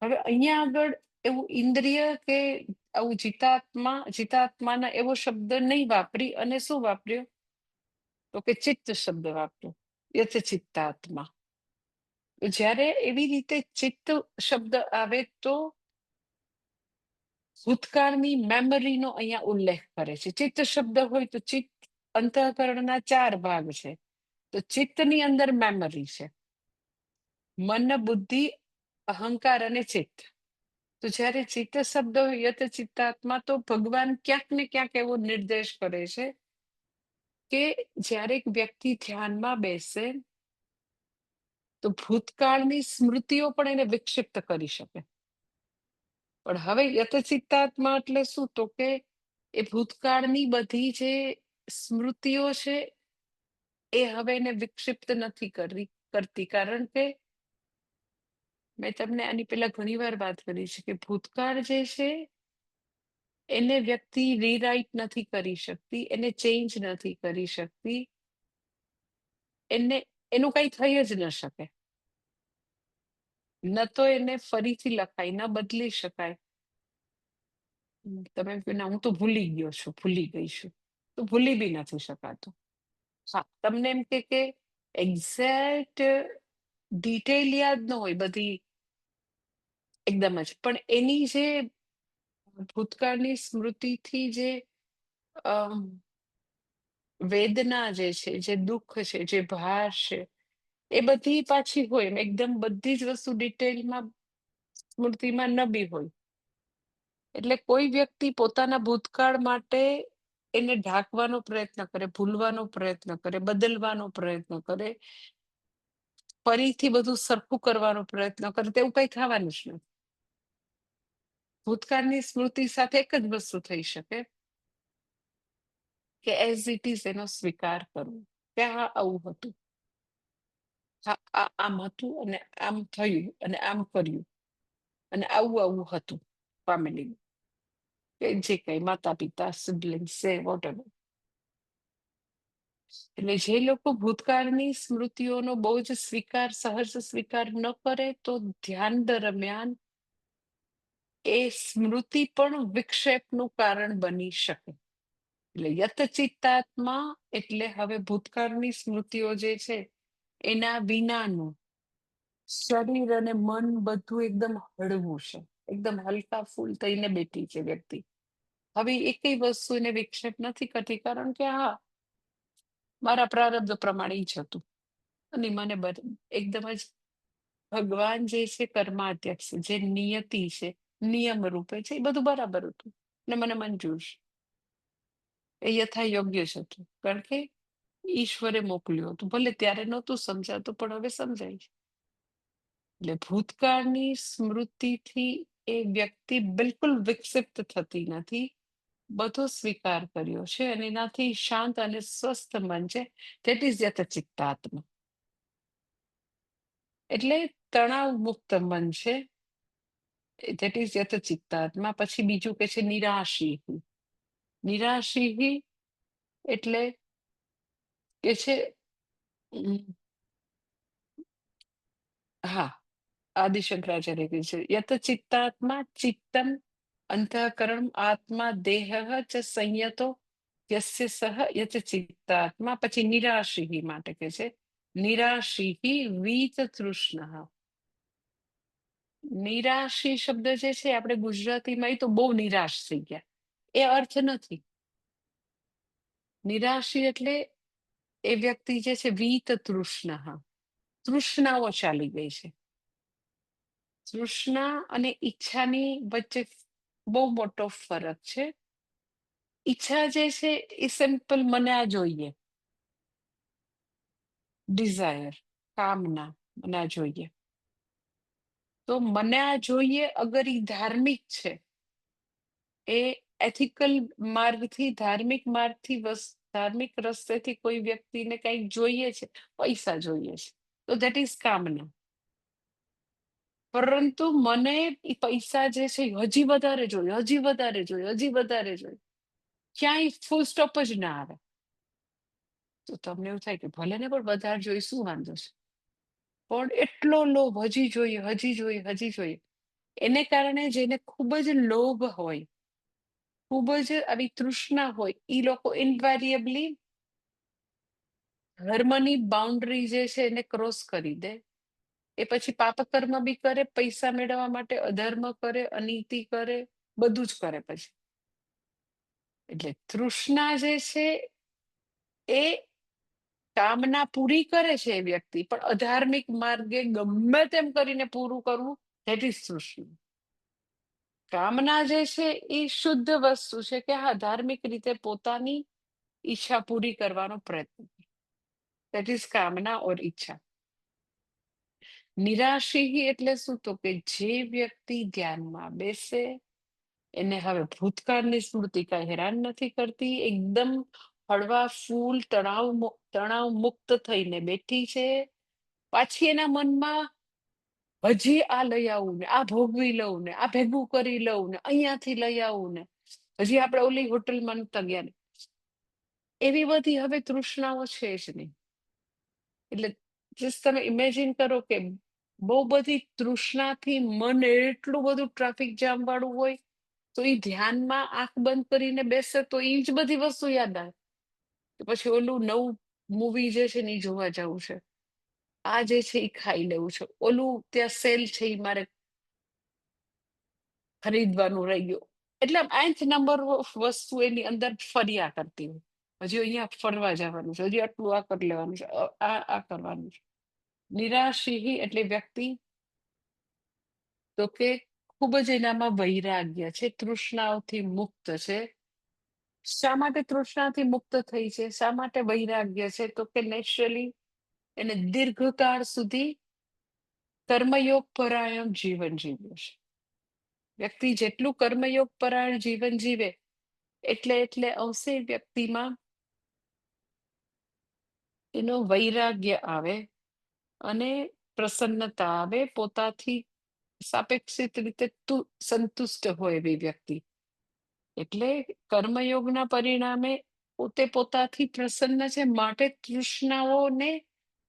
A: હવે અહીંયા આગળ એવું ઇન્દ્રિય કે આવું જીતાત્માના એવો શબ્દ નહીં વાપરી, અને શું વાપર્યો તો કે ચિત્ત શબ્દ વાપર્યો, યથચિત્તાત્મા. જ્યારે એવી રીતે ચિત્ત શબ્દ આવે તો ભૂતકાળની મેમરીનો અહીંયા ઉલ્લેખ કરે છે. ચિત્ત શબ્દ હોય તો ચિત્ત અંતઃકરણના 4 ભાગ છે. તો ચિત્તની અંદર મેમરી છે, મન, બુદ્ધિ, અહંકાર અને ચિત્ત. તો જ્યારે ચિત્ત શબ્દ હોય યત ચિત્તાત્મા, તો ભગવાન ક્યાંક ને ક્યાંક એવો નિર્દેશ કરે છે કે જ્યારે એક વ્યક્તિ ધ્યાનમાં બેસે તો ભૂતકાળની સ્મૃતિઓ પણ એને વિક્ષિપ્ત કરી શકે. પણ હવે યથચિત્તાત્મા એટલે શું, તો કે એ ભૂતકાળની બધી જે સ્મૃતિઓ છે એ હવે એને વિક્ષિપ્ત નથી કરતી, કારણ કે મેં તમને આની પહેલા ઘણી વાર વાત કરી છે કે ભૂતકાળ જે છે એને વ્યક્તિ રીરાઈટ નથી કરી શકતી, એને ચેન્જ નથી કરી શકતી, એનું કઈ થઈ જ ન શકે. ન તો એને ફરીથી લખાય, ન બદલી શકાય. તમે ના હું તો ભૂલી ગયો છું, ભૂલી ગઈ છું, તો ભૂલી બી નથી શકાતું. હા, તમને એમ કે એક્ઝેક્ટ ડિટેલ યાદ ન હોય બધી એકદમ જ, પણ એની જે ભૂતકાળની સ્મૃતિથી જે વેદના જે છે, જે દુઃખ છે, જે ભાર છે, એ બધી પાછી હોય એમ એકદમ બધી જ વસ્તુ ડિટેલમાં સ્મૃતિમાં ન બી હોય, એટલે કોઈ વ્યક્તિ પોતાના ભૂતકાળ માટે એને ઢાંકવાનો પ્રયત્ન કરે, ભૂલવાનો પ્રયત્ન કરે, બદલવાનો પ્રયત્ન કરે, ફરીથી બધું સરખું કરવાનો પ્રયત્ન કરે, તેવું કંઈ થવાનું જ નથી. ભૂતકાળની સ્મૃતિ સાથે એક જ વસ્તુ થઈ શકે કે એઝ ઇટ ઇઝ એનો સ્વીકાર કરવો કે હા આવું હતું, હા આમ હતું અને આમ થયું અને આમ કર્યું અને આવું આવું હતું ફેમિલીમાં, કે જે કઈ માતા પિતા સિબલિંગ્સ છે વોટેવર. એટલે જે લોકો ભૂતકાળની સ્મૃતિઓનો બહુ જ સહજ સ્વીકાર ન કરે તો ધ્યાન દરમિયાન એ સ્મૃતિ પણ વિક્ષેપનું કારણ બની શકે. એટલે યતચિત્તાત્મા એટલે હવે ભૂતકાળની સ્મૃતિઓ જે છે એના વિનાનું શરીર અને મન બધું એકદમ હળવું છે, એકદમ હલકા ફૂલ થઈને બેઠી છે વ્યક્તિ. હવે એકેય વસ્તુ એને વિક્ષેપ નથી કરતી, કારણ કે હા મારા પ્રારબ્ધ પ્રમાણે ઈ જ હતું અને મને એકદમ જ ભગવાન જે છે કર્માધ્યક્ષ, જે નિયતિ છે, નિયમ રૂપે છે, એ બધું બરાબર હતું ને મને મંજૂર છે. એ યથા યોગ્ય જ હતું, કારણ કે ઈશ્વરે મોકલ્યું હતું. ભલે ત્યારે નહોતું સમજાતું પણ હવે સમજાય છે. એટલે ભૂતકાળની સ્મૃતિથી એ વ્યક્તિ બિલકુલ વિકસિત થતી નથી, બધો સ્વીકાર કર્યો છે અને એનાથી શાંત અને સ્વસ્થ મન છે. ધેટ ઇઝ યતચિત્તાત્મા. એટલે તણાવ મુક્ત મન છે. ધેટ ઇઝ યતચિત્તાત્મા. પછી બીજું કે છે નિરાશી. નિરાશી એટલે કે છે હા, આદિશંકરાચાર્ય કહે છે યતચિત્તાત્મા ચિત્તમ અંતઃકરણ આત્મા દેહ ચ સંયતો યસ્ય સહ યતચિત્તાત્મા. પછી નિરાશી માટે કે છે નિરાશી વીત તૃષ્ણ. નિરાશી શબ્દ જે છે આપણે ગુજરાતીમાં એ તો બહુ નિરાશ થઈ ગયા, એ અર્થ નથી. નિરાશી એટલે એ વ્યક્તિ જે છે વીત તૃષ્ણ, તૃષ્ણાઓ ચાલી ગઈ છે. તૃષ્ણા અને ઈચ્છાની વચ્ચે બહુ મોટો ફરક છે. ઈચ્છા જે છે એ સિમ્પલ મને આ જોઈએ, ડિઝાયર, કામના, મને આ જોઈએ. તો મને આ જોઈએ અગર ઈ ધાર્મિક છે, એ એથિકલ માર્ગથી, ધાર્મિક માર્ગથી, ધાર્મિક રસ્તેથી કોઈ વ્યક્તિને કંઈક જોઈએ છે, પૈસા જોઈએ છે, તો ધેટ ઇઝ કામના. પરંતુ મને એ પૈસા જે છે હજી વધારે જોઈએ, હજી વધારે જોઈએ, હજી વધારે જોઈએ, ક્યાંય ફૂલ સ્ટોપ જ ના આવે. તો તમને એવું થાય કે ભલે ને પણ વધારે જોઈએ, શું વાંધો છે, પણ એટલો લોભ, હજી જોઈએ, હજી જોઈએ, હજી જોઈએ. એને કારણે જેને ખૂબ જ લોભ હોય, ખૂબ જ આવી તૃષ્ણા હોય, એ લોકો ઇન્વેરિયેબલી ધર્મની બાઉન્ડ્રી જે છે એને ક્રોસ કરી દે. એ પછી પાપકર્મ બી કરે, પૈસા મેળવવા માટે અધર્મ કરે, અનીતિ કરે, બધું જ કરે પછી. એટલે તૃષ્ણા જે છે એ કામના પૂરી કરે છે એ વ્યક્તિ, પણ અધાર્મિક માર્ગે ગમે તેમ કરીને પૂરું કરવું, ધેટ ઇઝ તૃષ્ણા. કામના જે છે એ શુદ્ધ વસ્તુ છે કે હા ધાર્મિક રીતે પોતાની ઈચ્છા પૂરી કરવાનો પ્રયત્ન, ધેટ ઇઝ કામના ઓર ઈચ્છા. નિરાશી એટલે શું? તો કે જે વ્યક્તિ ધ્યાનમાં બેસે એને હવે ભૂતકાળની સ્મૃતિ કઈ હેરાન નથી કરતી, એકદમ હળવા ફૂલ તણાવ મુક્ત થઈને બેઠી છે. પાછી એના મનમાં હજી આ લઈ આવું ને, આ ભોગવી લઉં ને, આ ભેગું કરી લઉં ને, અહીંયાથી લઈ આવું ને, હજી આપણે ઓલી હોટલમાં નતા ગયા ને, એવી બધી હવે તૃષ્ણાઓ છે જ નહીં. એટલે જસ્ટ તમે ઇમેજિન કરો કે બહુ બધી તૃષ્ણાથી મન એટલું બધું ટ્રાફિક જામ વાળું હોય, તો એ ધ્યાનમાં આંખ બંધ કરીને બેસે તો એ જ બધી વસ્તુ યાદ આવે. પછી ઓલું નવું મૂવી જે છે ને એ જોવા જવું છે, આ જે છે એ ખાઈ લેવું છે, ઓલું ત્યાં સેલ છે એ મારે ખરીદવાનું રહી ગયું. એટલે nth નંબર ઓફ વસ્તુ એની અંદર ફર્યા કરતી હોય. હજી અહીંયા ફરવા જવાનું છે, હજી આટલું આ કરી લેવાનું છે, આ કરવાનું છે. નિરાશી એટલે વ્યક્તિ તો કે ખૂબ જ એનામાં વૈરાગ્ય છે, તૃષ્ણાઓથી મુક્ત છે. શા માટે તૃષ્ણાથી મુક્ત થઈ છે? શા માટે વૈરાગ્ય છે? તો કે નેચરલી એને દીર્ઘકાળ સુધી કર્મયોગ પરાયણ જીવન જીવ્યું છે. વ્યક્તિ જેટલું કર્મયોગ પરાયણ જીવન જીવે એટલે અંશે વ્યક્તિમાં એનો વૈરાગ્ય આવે અને પ્રસન્નતા આવે, પોતાથી સાપેક્ષિત રીતે સંતુષ્ટ હોય એવી વ્યક્તિ. એટલે કર્મયોગના પરિણામે પોતે પોતાથી પ્રસન્ન છે, માટે તૃષ્ણાઓને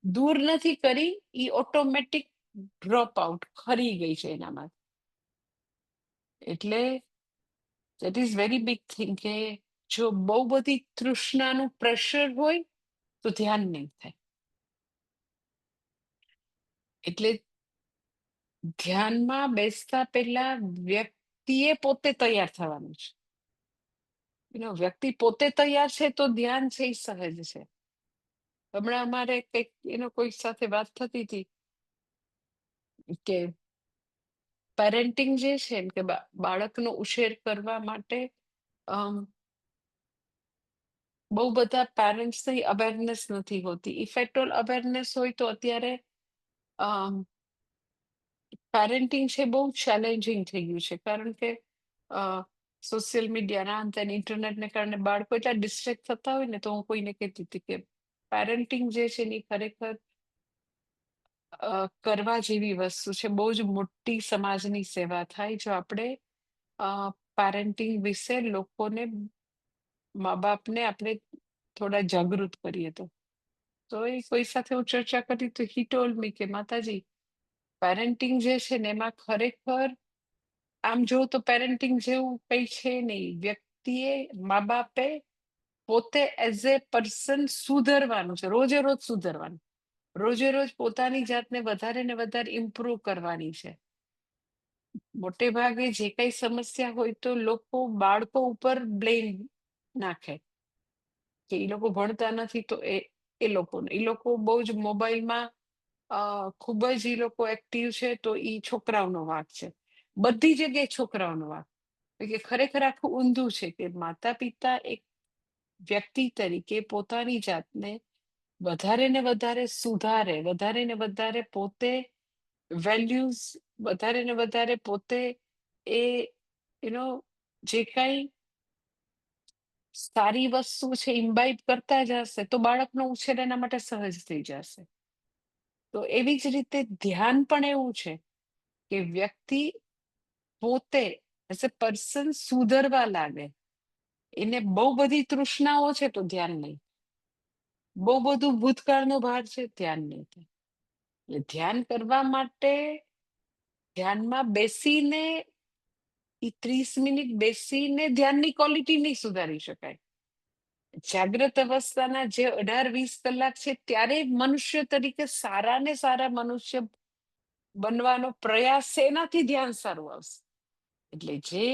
A: દૂર નથી કરી, ઈ ઓટોમેટિક ડ્રોપ આઉટ ખરી ગઈ છે એનામાં. એટલે that is very big thing કે જો બહુ બધી તૃષ્ણાનું પ્રેશર હોય તો ધ્યાન નહીં થાય. એટલે ધ્યાનમાં બેસતા પહેલા વ્યક્તિએ પોતે તૈયાર થવાનું છે. વ્યક્તિ પોતે તૈયાર છે તો ધ્યાન છે એ સહજ છે. હમણાં અમારે કંઈક કોઈ સાથે વાત થતી હતી કે પેરેન્ટિંગ જે છે એમ કે બાળકનો ઉછેર કરવા માટે બહુ બધા પેરેન્ટ્સની અવેરનેસ નથી હોતી. ઇફ એટ ઓલ અવેરનેસ હોય તો અત્યારે પેરેન્ટિંગ છે બહુ ચેલેન્જિંગ થઈ ગયું છે, કારણ કે સોશિયલ મીડિયાના અંતે ઇન્ટરનેટને કારણે બાળકો એટલા ડિસ્ટ્રેક્ટ થતા હોય ને, તો હું કોઈને કહેતી હતી કે પેરેન્ટિંગ જે છે એની ખરેખર કરવા જેવી વસ્તુ છે. બહુ જ મોટી સમાજની સેવા થાય જો આપણે પેરેન્ટિંગ વિશે લોકોને, મા બાપને આપણે થોડા જાગૃત કરીએ તો એ કોઈ સાથે હું ચર્ચા કરી તો હી ટોલ્ડ મી કે માતાજી, પેરેન્ટિંગ જે છે ને એમાં ખરેખર આમ જો તો પેરેન્ટિંગ જેવું કઈ છે નહીં. વ્યક્તિએ, મા બાપે પોતે એઝ એ પર્સન સુધરવાનું છે, રોજે રોજ સુધરવાનું, રોજે રોજ પોતાની જાતને વધારે ને વધારે ઇમ્પ્રુવ કરવાની છે. મોટે ભાગે જે કઈ સમસ્યા હોય તો લોકો બાળકો ઉપર બ્લેમ નાખે કે એ લોકો ભણતા નથી તો એ લોકો બહુ જ મોબાઈલમાં ખૂબ જ એ લોકો એક્ટિવ છે તો એ છોકરાઓનો વાંક છે. બધી જગ્યાએ છોકરાઓનો વાંક. કે ખરેખર આખું ઊંધું છે કે માતા પિતા એક વ્યક્તિ તરીકે પોતાની જાતને વધારે ને વધારે સુધારે, વધારે ને વધારે પોતે વેલ્યુઝ, વધારે ને વધારે પોતે એ જે કઈ સારી વસ્તુ છે ઇમ્બાઇબ કરતા જશે તો બાળકનો ઉછેર એના માટે સહજ થઈ જશે. તો એવી જ રીતે ધ્યાન પણ એવું છે કે વ્યક્તિ પોતે એઝ એ પર્સન સુધરવા લાગે. એને બહુ બધી તૃષ્ણાઓ છે તો ધ્યાન નહીં, બહુ બધું ભૂતકાળનો ભાર છે ધ્યાન નહીં થાય. એટલે ધ્યાન કરવા માટે ધ્યાનમાં બેસીને 30 મિનિટ બેસીને ધ્યાનની ક્વોલિટી નહીં સુધારી શકાય. જાગ્રત અવસ્થાના જે 18-20 કલાક છે ત્યારે મનુષ્ય તરીકે સારા ને સારા મનુષ્ય બનવાનો પ્રયાસ છે, એનાથી ધ્યાન સારું આવશે. એટલે જે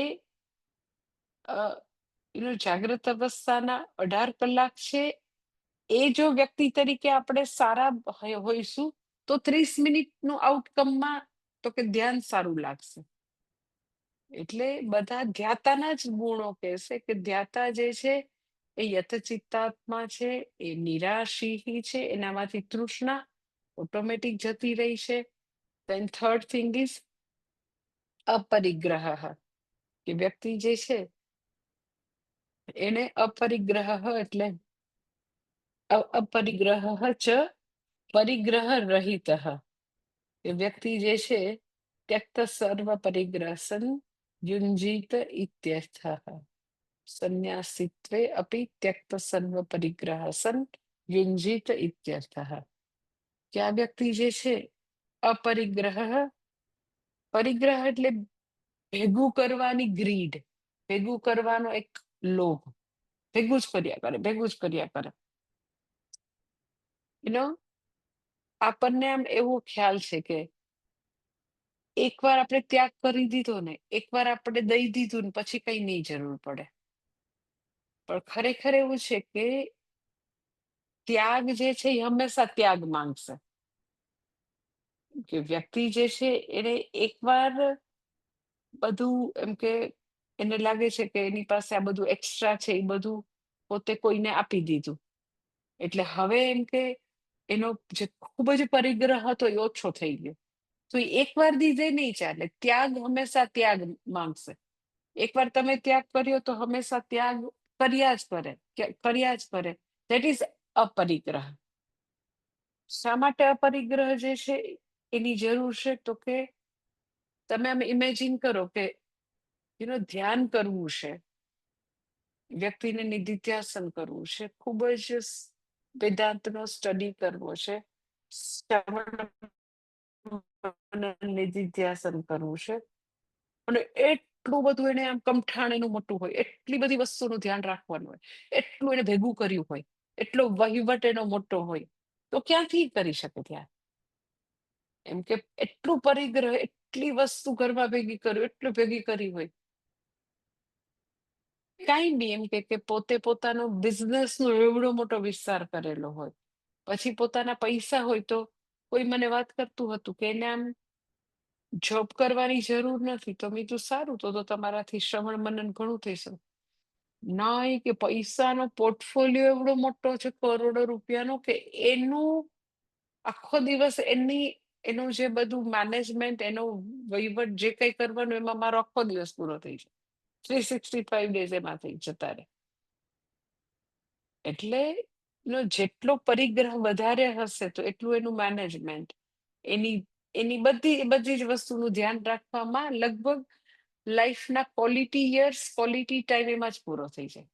A: જાગ્રત અવસ્થાના 18 કલાક છે એ જો વ્યક્તિ તરીકે આપણે સારા હોઈશું તો 30 મિનિટનું આઉટકમમાં તો કે ધ્યાન સારું લાગશે. એટલે બધા ધ્યાતાના જ ગુણો કહેશે કે ધ્યાતા જે છે એ યથચિત્તાત્મા છે, એ નિરાશી છે, એનામાંથી તૃષ્ણા ઓટોમેટિક જતી રહી છે. દેન થર્ડ થિંગ ઇઝ અપરિગ્રહ, કે વ્યક્તિ જે છે એને અપરિગ્રહ એટલે અપરિગ્રહ ચ પરિગ્રહ રહિત, એ વ્યક્તિ જે છે ત્યક્ત સર્વ પરિગ્રહ સન યુંજીત ઇત્યર્થ. સંન્યાસિત્વે અપી ત્યક્ત સર્વ પરિગ્રહ સન યુંજીત ઇત્યર્થ. કે આ વ્યક્તિ જે છે અપરિગ્રહ, પરિગ્રહ એટલે ભેગું કરવાની ગ્રીડ, ભેગું કરવાનો એક લોભ, ભેગું જ કર્યા કરે, ભેગું જ કર્યા કરે. આપણને આમ એવો ખ્યાલ છે કે એકવાર આપણે ત્યાગ કરી દીધો ને, એકવાર આપણે દઈ દીધું ને પછી કઈ નહીં જરૂર પડે. પણ ખરેખર એવું છે કે ત્યાગ જે છે એ હંમેશા ત્યાગ માંગશે. કે વ્યક્તિ જે છે એને એકવાર બધું એમ કે એને લાગે છે કે એની પાસે આ બધું એક્સ્ટ્રા છે, એ બધું પોતે કોઈને આપી દીધું. એટલે હવે એમ કે એનો જે ખૂબ જ પરિગ્રહ હતો એ ઓછો થઈ ગયો. તો એ એકવાર દીધે નહીં ચાલે. ત્યાગ હંમેશા ત્યાગ માંગશે. એકવાર તમે ત્યાગ કર્યો તો હંમેશા ત્યાગ કર્યા જ કરે, કર્યા જ કરે. ધેટ ઇઝ અપરિગ્રહ. શા માટે અપરિગ્રહ જે છે એની જરૂર છે? તો કે તમે આમ ઇમેજિન કરો કે ધ્યાન કરવું છે, વ્યક્તિને નિધિધ્યાસન કરવું છે, ખૂબ જ વેદાંતનો સ્ટડી કરવો છે, શ્રવણ મનન નિધિધ્યાસન કરવું છે, અને એટલું બધું એને આમ કમઠાણ એનું મોટું હોય, એટલી બધી વસ્તુનું ધ્યાન રાખવાનું હોય, એટલું એને ભેગું કર્યું હોય, એટલો વહીવટ એનો મોટો હોય, તો ક્યાંથી કરી શકે ત્યાં? એમ કે એટલું પરિગ્રહ, એટલી વસ્તુ ઘરમાં ભેગી કર્યું, એટલું ભેગી કરી હોય. કાંઈ બી એમ કે પોતે પોતાનો બિઝનેસનો એવડો મોટો વિસ્તાર કરેલો હોય, પછી પોતાના પૈસા હોય તો કોઈ મને વાત કરતું હતું કે એને આમ જોબ કરવાની જરૂર નથી. તો મેં કીધું સારું, તો તમારાથી શ્રવણ મનન ઘણું થઈ શકે. ના, એ કે પૈસાનો પોર્ટફોલિયો એવડો મોટો છે, કરોડો રૂપિયાનો, કે એનું આખો દિવસ એનું જે બધું મેનેજમેન્ટ, એનો વહીવટ જે કંઈ કરવાનું, એમાં મારો આખો દિવસ પૂરો થઈ જાય. 365 ડેઝ એમાં થઈ જતા રહે. એટલે જેટલો પરિગ્રહ વધારે હશે તો એટલું એનું મેનેજમેન્ટ, એની એની બધી બધી જ વસ્તુનું ધ્યાન રાખવામાં લગભગ લાઈફના ક્વોલિટી યર્સ, ક્વોલિટી ટાઈમ એમાં જ પૂરો થઈ જાય.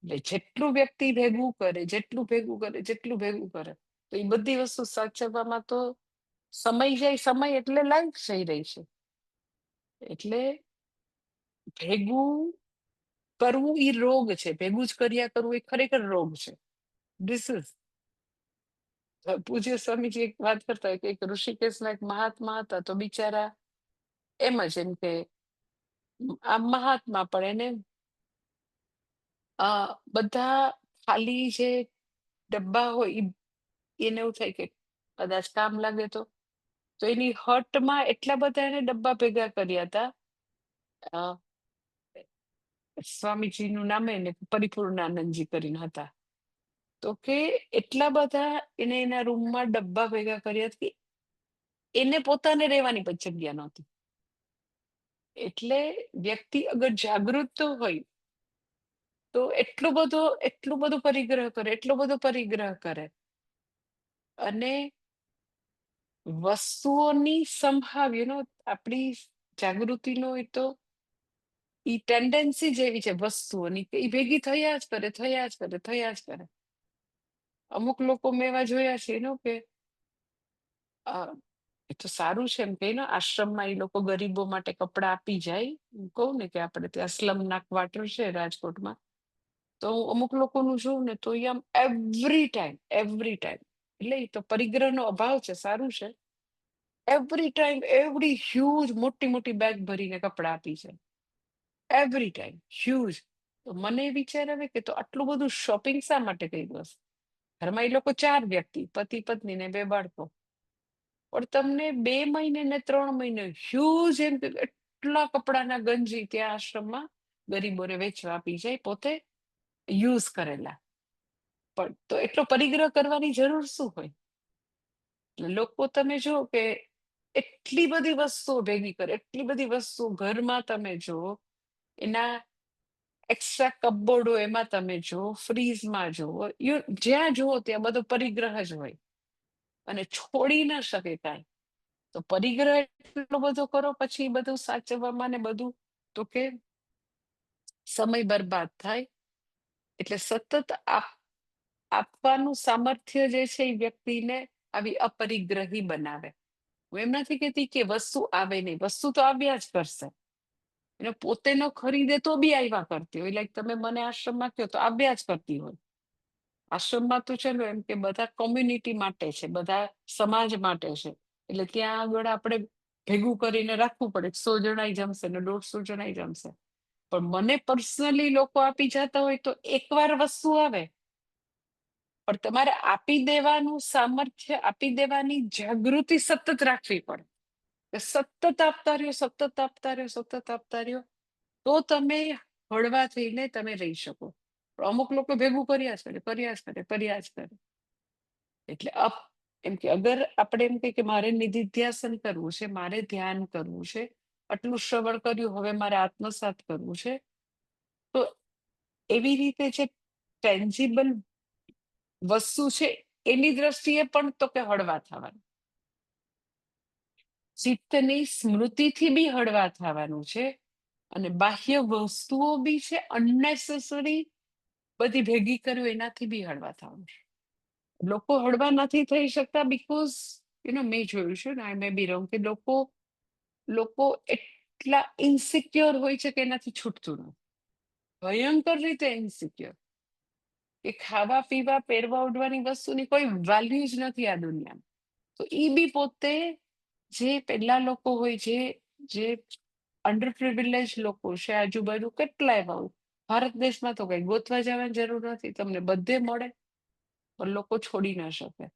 A: એટલે જેટલું વ્યક્તિ ભેગું કરે, જેટલું ભેગું કરે, જેટલું ભેગું કરે, તો એ બધી વસ્તુ સાચવવામાં તો સમય જાય, સમય એટલે લાઈફ જઈ રહી છે. એટલે ભેગું કરવું એ રોગ છે, ભેગું જ કર્યા કરવું એ ખરેખર રોગ છે. ધીસ ઇઝ પૂજ્ય સ્વામીજી એક વાત કરતા હોય કે એક ઋષિકેશના એક મહાત્મા હતા, તો બિચારા એમ જ એમ કે આ મહાત્મા પણ એને બધા ખાલી જે ડબ્બા હોય એને એવું થાય કે કદાચ કામ લાગે તો એની હટમાં એટલા બધા એને ડબ્બા ભેગા કર્યા હતા. અ, સ્વામીજીનું નામ એને પરિપૂર્ણાનંદજી કરીને હતા. તો કે એટલા બધા એને એના રૂમમાં ડબ્બા ભેગા કર્યા કે એને પોતાને રહેવાની પણ જગ્યા નહોતી. એટલે વ્યક્તિ અગર જાગૃત હોય તો એટલું બધું પરિગ્રહ કરે, એટલો બધો પરિગ્રહ કરે. અને વસ્તુઓની સંભાવ આપણી જાગૃતિનો એ તો ઈ ટેન્ડન્સી જેવી છે વસ્તુઓની, કે ઈ ભેગી થયા જ કરે, થયા જ કરે, થયા જ કરે. અમુક લોકો મેં એવા જોયા છે કે અ, એ તો સારું છે એમ કે આશ્રમમાં એ લોકો ગરીબો માટે કપડાં આપી જાય. હું કહું ને કે આપણે ત્યાં સ્લમના ક્વાર્ટર છે રાજકોટમાં, તો હું અમુક લોકોનું જોઉં ને તો એ આમ એવરી ટાઈમ એટલે એ તો પરિગ્રહનો અભાવ છે, સારું છે. એવરી ટાઈમ એવડી હ્યુજ મોટી મોટી બેગ ભરીને કપડાં આપી છે. Every time huge. તો મને વિચાર આવે કે તો આટલું બધું શોપિંગ શા માટે કર્યું હશે? ઘરમાં એ લોકો 4 વ્યક્તિ, પતિ પત્ની ને 2 બાળકો. પણ તમને 2 મહિને ને 3 મહિને હ્યુજ એમ કે એટલા કપડાના ગંજી ત્યાં આશ્રમમાં ગરીબોને વેચવા આપી જાય, પોતે યુઝ કરેલા. પણ તો એટલો પરિગ્રહ કરવાની જરૂર શું હોય? એટલે લોકો તમે જુઓ કે એટલી બધી વસ્તુઓ ભેગી કરે, એટલી બધી વસ્તુ ઘરમાં તમે જુઓ, એના એક્સ્ટ્રા કપબોર્ડો એમાં તમે જુઓ, ફ્રીઝમાં જુઓ, જ્યાં જુઓ ત્યાં બધો પરિગ્રહ જ હોય અને છોડી ના શકે કાંઈ. તો પરિગ્રહ એટલો બધો કરો, પછી બધું સાચવવામાં ને બધું, તો કે સમય બરબાદ થાય. એટલે સતત આપવાનું સામર્થ્ય જે છે એ વ્યક્તિને આવી અપરિગ્રહી બનાવે. હું એમ નથી કહેતી કે વસ્તુ આવે નહીં, વસ્તુ તો આવ્યા જ કરશે. એને પોતે ન ખરીદે તો બી આવ્યા કરતી હોય. લાઈક તમે મને આશ્રમમાં કહો તો આવ્યા જ કરતી હોય. આશ્રમમાં તો ચલો એમ કે બધા કોમ્યુનિટી માટે છે, બધા સમાજ માટે છે. એટલે ત્યાં આગળ આપણે ભેગું કરીને રાખવું પડે. 100 જણાય જમશે ને 150 જણાય જમશે. પણ મને પર્સનલી લોકો આપી જતા હોય તો એકવાર વસ્તુ આવે, પણ તમારે આપી દેવાનું સામર્થ્ય, આપી દેવાની જાગૃતિ સતત રાખવી પડે. કે સતત આપતા રહ્યો, સતત આપતા રહ્યો, સતત આપતા રહ્યો, તો તમે હળવા થઈને તમે રહી શકો. પણ અમુક લોકો ભેગું કર્યા જ કરે, કર્યા જ કરે, કર્યા જ કરે. એટલે એમ કે અગર આપણે એમ કહીએ કે મારે નિધિધ્યાસન કરવું છે, મારે ધ્યાન કરવું છે, આટલું શ્રવણ કર્યું, હવે મારે આત્મસાત કરવું છે, તો એવી રીતે જે ટેન્જિબલ વસ્તુ છે એની દ્રષ્ટિએ પણ તો કે હળવા થવાનું, ચિત્તની સ્મૃતિથી બી હળવા થવાનું છે, અને બાહ્ય વસ્તુઓ બી છે અનનેસેસરી બધી ભેગી કર્યું એનાથી બી હળવા થવાનું છે. લોકો હળવા નથી થઈ શકતા બીકોઝ મેં જોયું છે ને, આઈ મે બી રોંગ, કે લોકો લોકો એટલા ઇન્સિક્યોર હોય છે કે એનાથી છૂટતું નથી, ભયંકર રીતે ઇન્સિક્યોર, કે ખાવા પીવા પહેરવા ઉડવાની વસ્તુની કોઈ વેલ્યુ જ નથી આ દુનિયામાં. તો એ બી પોતે જે પેલા લોકો હોય, જે અંડર પ્રિવિલેજ લોકો છે આજુબાજુ કેટલા એવા હોય, ભારત દેશમાં તો કઈ ગોતવા જવાની જરૂર નથી, તમને બધે મળે, પણ લોકો છોડી ના શકે.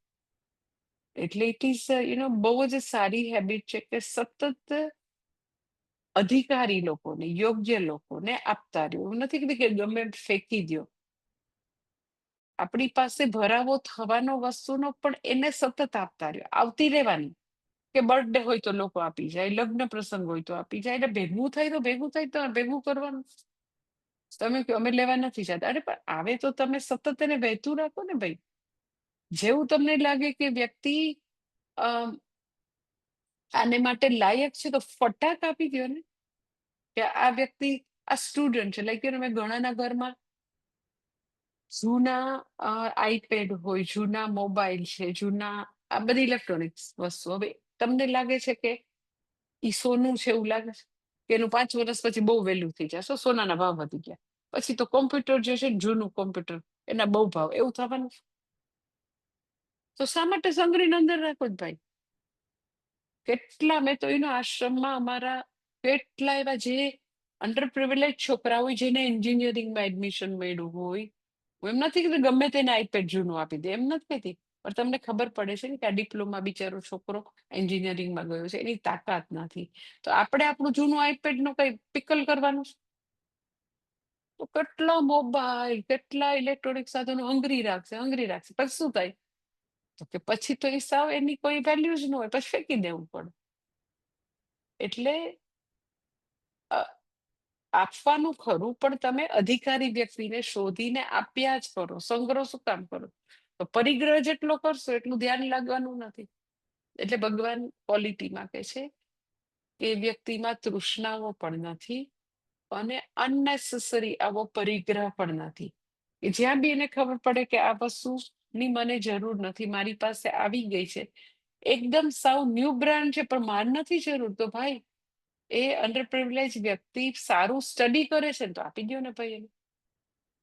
A: એટલે ઇટ ઇઝ બહુ જ સારી હેબિટ છે કે સતત અધિકારી લોકોને, યોગ્ય લોકોને આપતા રહ્યો. એવું નથી કીધું કે ગમે એમ ફેંકી દો, આપણી પાસે ભરાવો થવાનો વસ્તુનો પણ એને સતત આપતા રહ્યો, આવતી રહેવાની. કે બર્થડે હોય તો લોકો આપી જાય, લગ્ન પ્રસંગ હોય તો આપી જાય, એટલે ભેગું થાય તો ભેગું થાય તો ભેગું કરવાનું. તમે કહો અમે લેવા નથી જતા, અરે પણ આવે તો તમે સતત એને વહેતું રાખો ને ભાઈ. જેવું તમને લાગે કે વ્યક્તિ આને માટે લાયક છે તો ફટાક આપી દો ને. કે આ વ્યક્તિ, આ સ્ટુડન્ટ છે, લાઈક મેં ઘણાના ઘરમાં જૂના આઈપેડ હોય, જૂના મોબાઈલ છે, જૂના આ બધી ઇલેક્ટ્રોનિક્સ વસ્તુ. હવે તમને લાગે છે કે ઈ સોનું છે, એવું લાગે છે કે એનું 5 વર્ષ પછી બહુ વેલ્યુ થઈ જશે, સોનાના ભાવ વધી ગયા, પછી તો કોમ્પ્યુટર જે છે જૂનું કોમ્પ્યુટર, એના બહુ ભાવ, એવું થવાનું. તો શા માટે સંગ્રહીને અંદર રાખો જ ભાઈ? કેટલા મેં તો આશ્રમમાં અમારા કેટલા એવા જે અંડર પ્રિવિલેજ છોકરા હોય, જેને એન્જિનિયરિંગમાં એડમિશન મળ્યું હોય, હું એમ નથી કીધું ગમે તેને આઈપેડ જૂનું આપી દે, એમ નથી કહેતી, પણ તમને ખબર પડે છે ને કે આ ડિપ્લોમા બિચારો છોકરો એન્જિનિયરિંગમાં ગયો છે, એની તાકાત નથી, તો આપણે આપણું જૂનું આઈપેડ નું કઈ પિકલ કરવાનું છે? તો કેટલા મોબાઈલ, કેટલા ઇલેક્ટ્રોનિક સાધનો હંગરી રાખશે, હંગરી રાખશે, પછી શું થાય? તો કે પછી તો એ સાવ એની કોઈ વેલ્યુ જ ન હોય, પછી ફેંકી દેવું પડે. એટલે આપવાનું ખરું, પણ તમે અધિકારી વ્યક્તિને શોધીને આપ્યા જ કરો, સંગ્રહ શું કામ કરો? તો પરિગ્રહ જેટલો કરશો એટલું ધ્યાન લાગવાનું નથી. એટલે ભગવાન ક્વોલિટીમાં કહે છે કે વ્યક્તિમાં તૃષ્ણાઓ પણ નથી, અને અનનેસેસરી આવો પરિગ્રહ પણ નથી, કે જ્યાં બી એને ખબર પડે કે આ વસ્તુની મને જરૂર નથી, મારી પાસે આવી ગઈ છે, એકદમ સાવ ન્યૂ બ્રાન્ડ છે પણ માર નથી જરૂર, તો ભાઈ એ અંડર પ્રિવિલેજ વ્યક્તિ સારું સ્ટડી કરે છે ને તો આપી દો ને ભાઈ એને.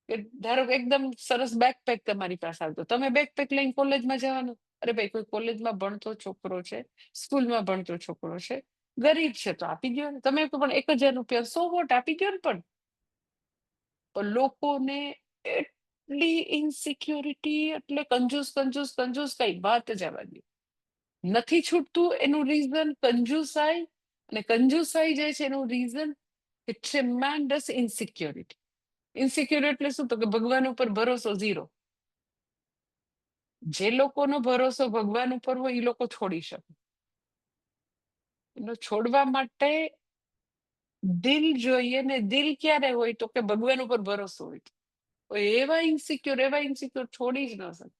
A: કે ધારો કે એકદમ સરસ બેકપેક તમારી પાસે આવતો, તમે બેકપેક લઈને કોલેજમાં જવાનું, અરે ભાઈ કોઈ કોલેજમાં ભણતો છોકરો છે, સ્કૂલમાં ભણતો છોકરો છે, ગરીબ છે તો આપી દો ને. તમે પણ 1,000 રૂપિયા 100 વોટ આપી દો ને. પણ લોકોને એટલી ઇનસિક્યોરિટી, એટલે કંજૂસ કંજૂસ કંજૂસ, કઈ વાત જવા દો. નથી છૂટતું એનું રીઝન કંજુસાઈ, અને કંજુસાઈ જે છે એનું રીઝન કે ટ્રેમેન્ડસ ઇનસિક્યોરિટી. ઇનસિક્યોર એટલે શું? તો કે ભગવાન ઉપર ભરોસો ઝીરો. જે લોકોનો ભરોસો ભગવાન ઉપર હોય એ લોકો છોડી શકે. એનો છોડવા માટે દિલ જોઈએ, ને દિલ ક્યારે હોય? તો કે ભગવાન ઉપર ભરોસો હોય. તો એવા ઇન્સિક્યોર છોડી જ ન શકે.